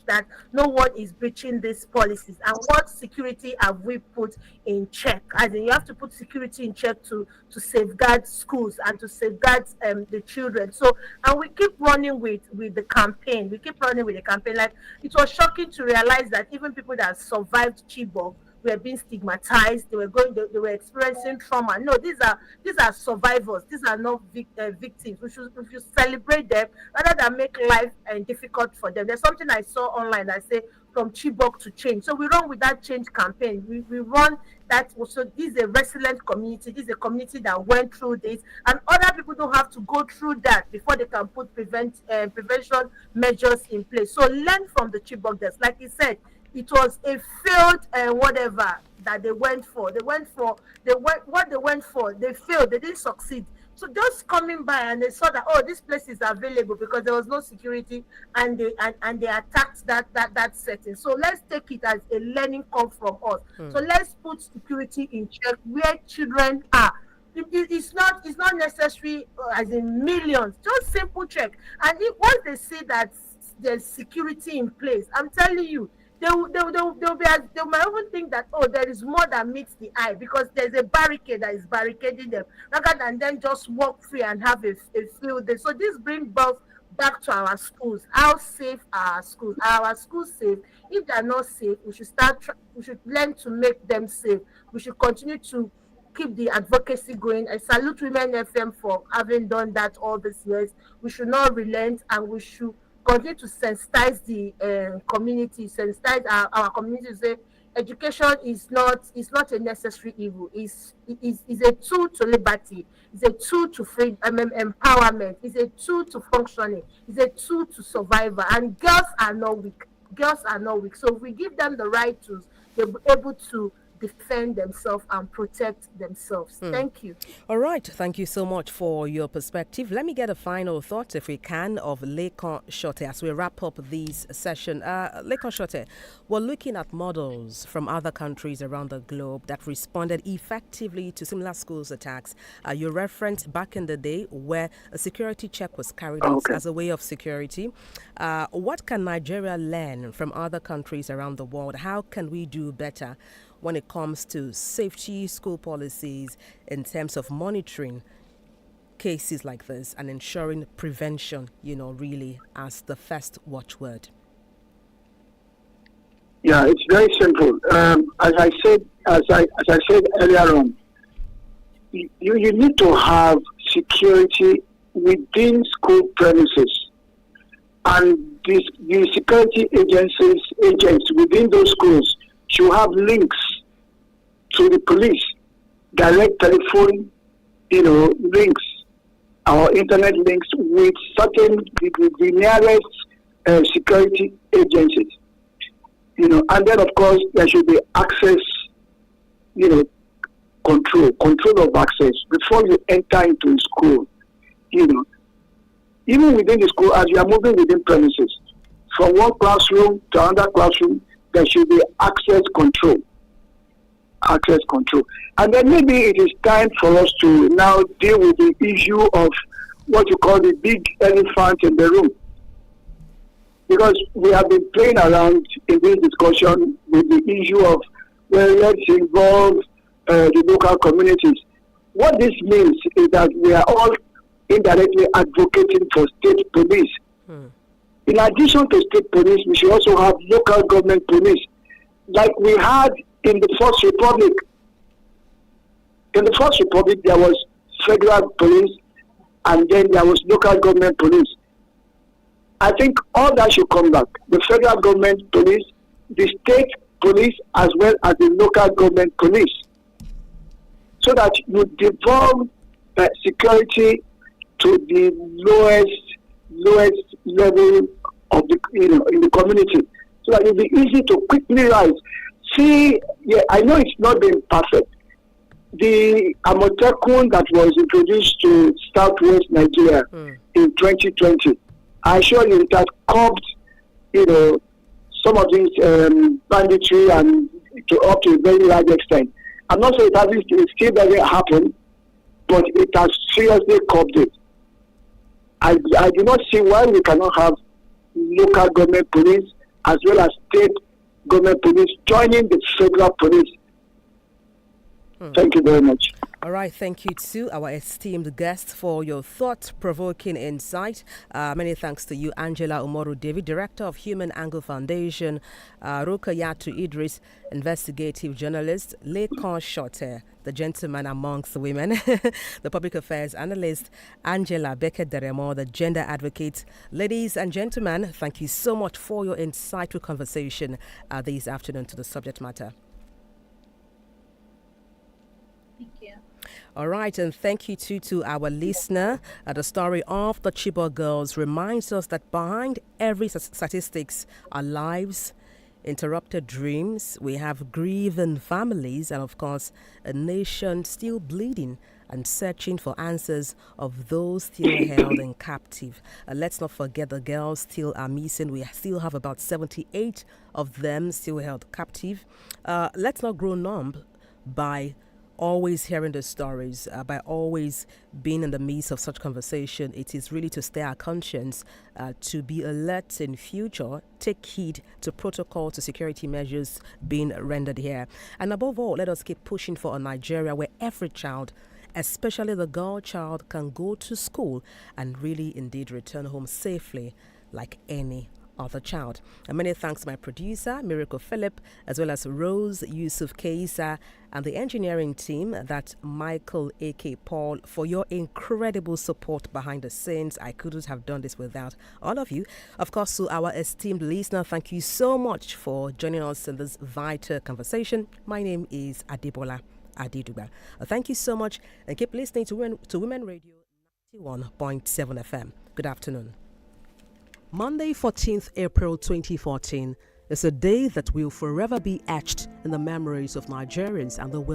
that no one is breaching these policies? And what security have we put in check? As in, you have to put security in check to safeguard schools and to safeguard the children. So, and we keep running with the campaign. We keep running with the campaign. Like, it was shocking to realize that even people that survived Chibok were being stigmatized. They were experiencing trauma. No, these are survivors. These are not victims. We should celebrate them rather than make life difficult for them. There's something I saw online that say from Chibok to change. So we run with that change campaign. We run that. So this is a resilient community. This is a community that went through this, and other people don't have to go through that before they can put prevention measures in place. So learn from the Chibok deaths. Like he said, it was a failed whatever that they went for. What they went for. They failed. They didn't succeed. So just coming by and they saw that, oh, this place is available because there was no security, and they attacked that setting. So let's take it as a learning curve from us. So let's put security in check where children are. It's not necessary as in millions. Just simple check. And once they see that there's security in place, I'm telling you, they might even think that, oh, there is more that meets the eye because there's a barricade that is barricading them rather than then just walk free and have a field day. So this brings us back to our schools. How safe are our schools? Are our schools safe? If they're not safe, we should learn to make them safe. We should continue to keep the advocacy going. I salute Women FM for having done that all these years. We should not relent, and we should continue to sensitize the community, sensitize our community to say education is not a necessary evil. Is a tool to liberty. It's a tool to freedom, empowerment. It's a tool to functioning. It's a tool to survival. And girls are not weak. Girls are not weak. So if we give them the right tools, they'll be able to defend themselves and protect themselves. Thank you. All right. Thank you so much for your perspective. Let me get a final thought, if we can, of Lekon Shote as we wrap up this session. Lekon Shote, we're looking at models from other countries around the globe that responded effectively to similar schools attacks. You referenced back in the day where a security check was carried out as a way of security. What can Nigeria learn from other countries around the world? How can we do better when it comes to safety school policies in terms of monitoring cases like this and ensuring prevention, really as the first watchword? Yeah, it's very simple. As I said earlier on, you need to have security within school premises, and the security agents within those schools should have links to the police, direct telephone, links or internet links with certain the nearest security agencies. And then of course there should be access, control of access before you enter into a school. Even within the school, as you are moving within premises, from one classroom to another classroom, there should be access control. And then maybe it is time for us to now deal with the issue of what you call the big elephant in the room. Because we have been playing around in this discussion with the issue of, well, let's involve the local communities. What this means is that we are all indirectly advocating for state police. In addition to state police, we should also have local government police, like we had in the First Republic. In the First Republic, there was federal police, and then there was local government police. I think all that should come back. The federal government police, the state police, as well as the local government police, so that you devolve security to the lowest level of the in the community, so that it will be easy to quickly rise. See, I know it's not been perfect. The Amotekun that was introduced to Southwest Nigeria in 2020, I assure you it has curbed, some of these banditry and up to a very large extent. I'm not saying it still doesn't happen, but it has seriously curbed it. I do not see why we cannot have local government police as well as state government police joining the federal police. Thank you very much. All right, thank you to our esteemed guest for your thought-provoking insight. Many thanks to you, Angela Umoru David, Director of Human Angle Foundation, Rukayatu Idris, investigative journalist, Lekon Shote, the gentleman amongst the women, the public affairs analyst, Angela Becker-Deremo, the gender advocate. Ladies and gentlemen, thank you so much for your insightful conversation this afternoon to the subject matter. Thank you. All right, and thank you too to our listener. The story of the Chibok girls reminds us that behind every statistics are lives, interrupted dreams. We have grieving families, and of course, a nation still bleeding and searching for answers of those still held in captive. Let's not forget the girls still are missing. We still have about 78 of them still held captive. Let's not grow numb by always hearing the stories, by always being in the midst of such conversation. It is really to stay our conscience, to be alert in future, take heed to protocol, to security measures being rendered here. And above all, let us keep pushing for a Nigeria where every child, especially the girl child, can go to school and really indeed return home safely like any other child. And many thanks to my producer, Miracle Philip, as well as Rose Yusuf Keisa, and the engineering team, that Michael A.K. Paul, for your incredible support behind the scenes. I couldn't have done this without all of you. Of course, to our esteemed listener, thank you so much for joining us in this vital conversation. My name is Adebola Adiduba. Thank you so much, and keep listening to Women Radio 91.7 FM. Good afternoon. Monday, 14th April 2014. It's a day that will forever be etched in the memories of Nigerians and the world.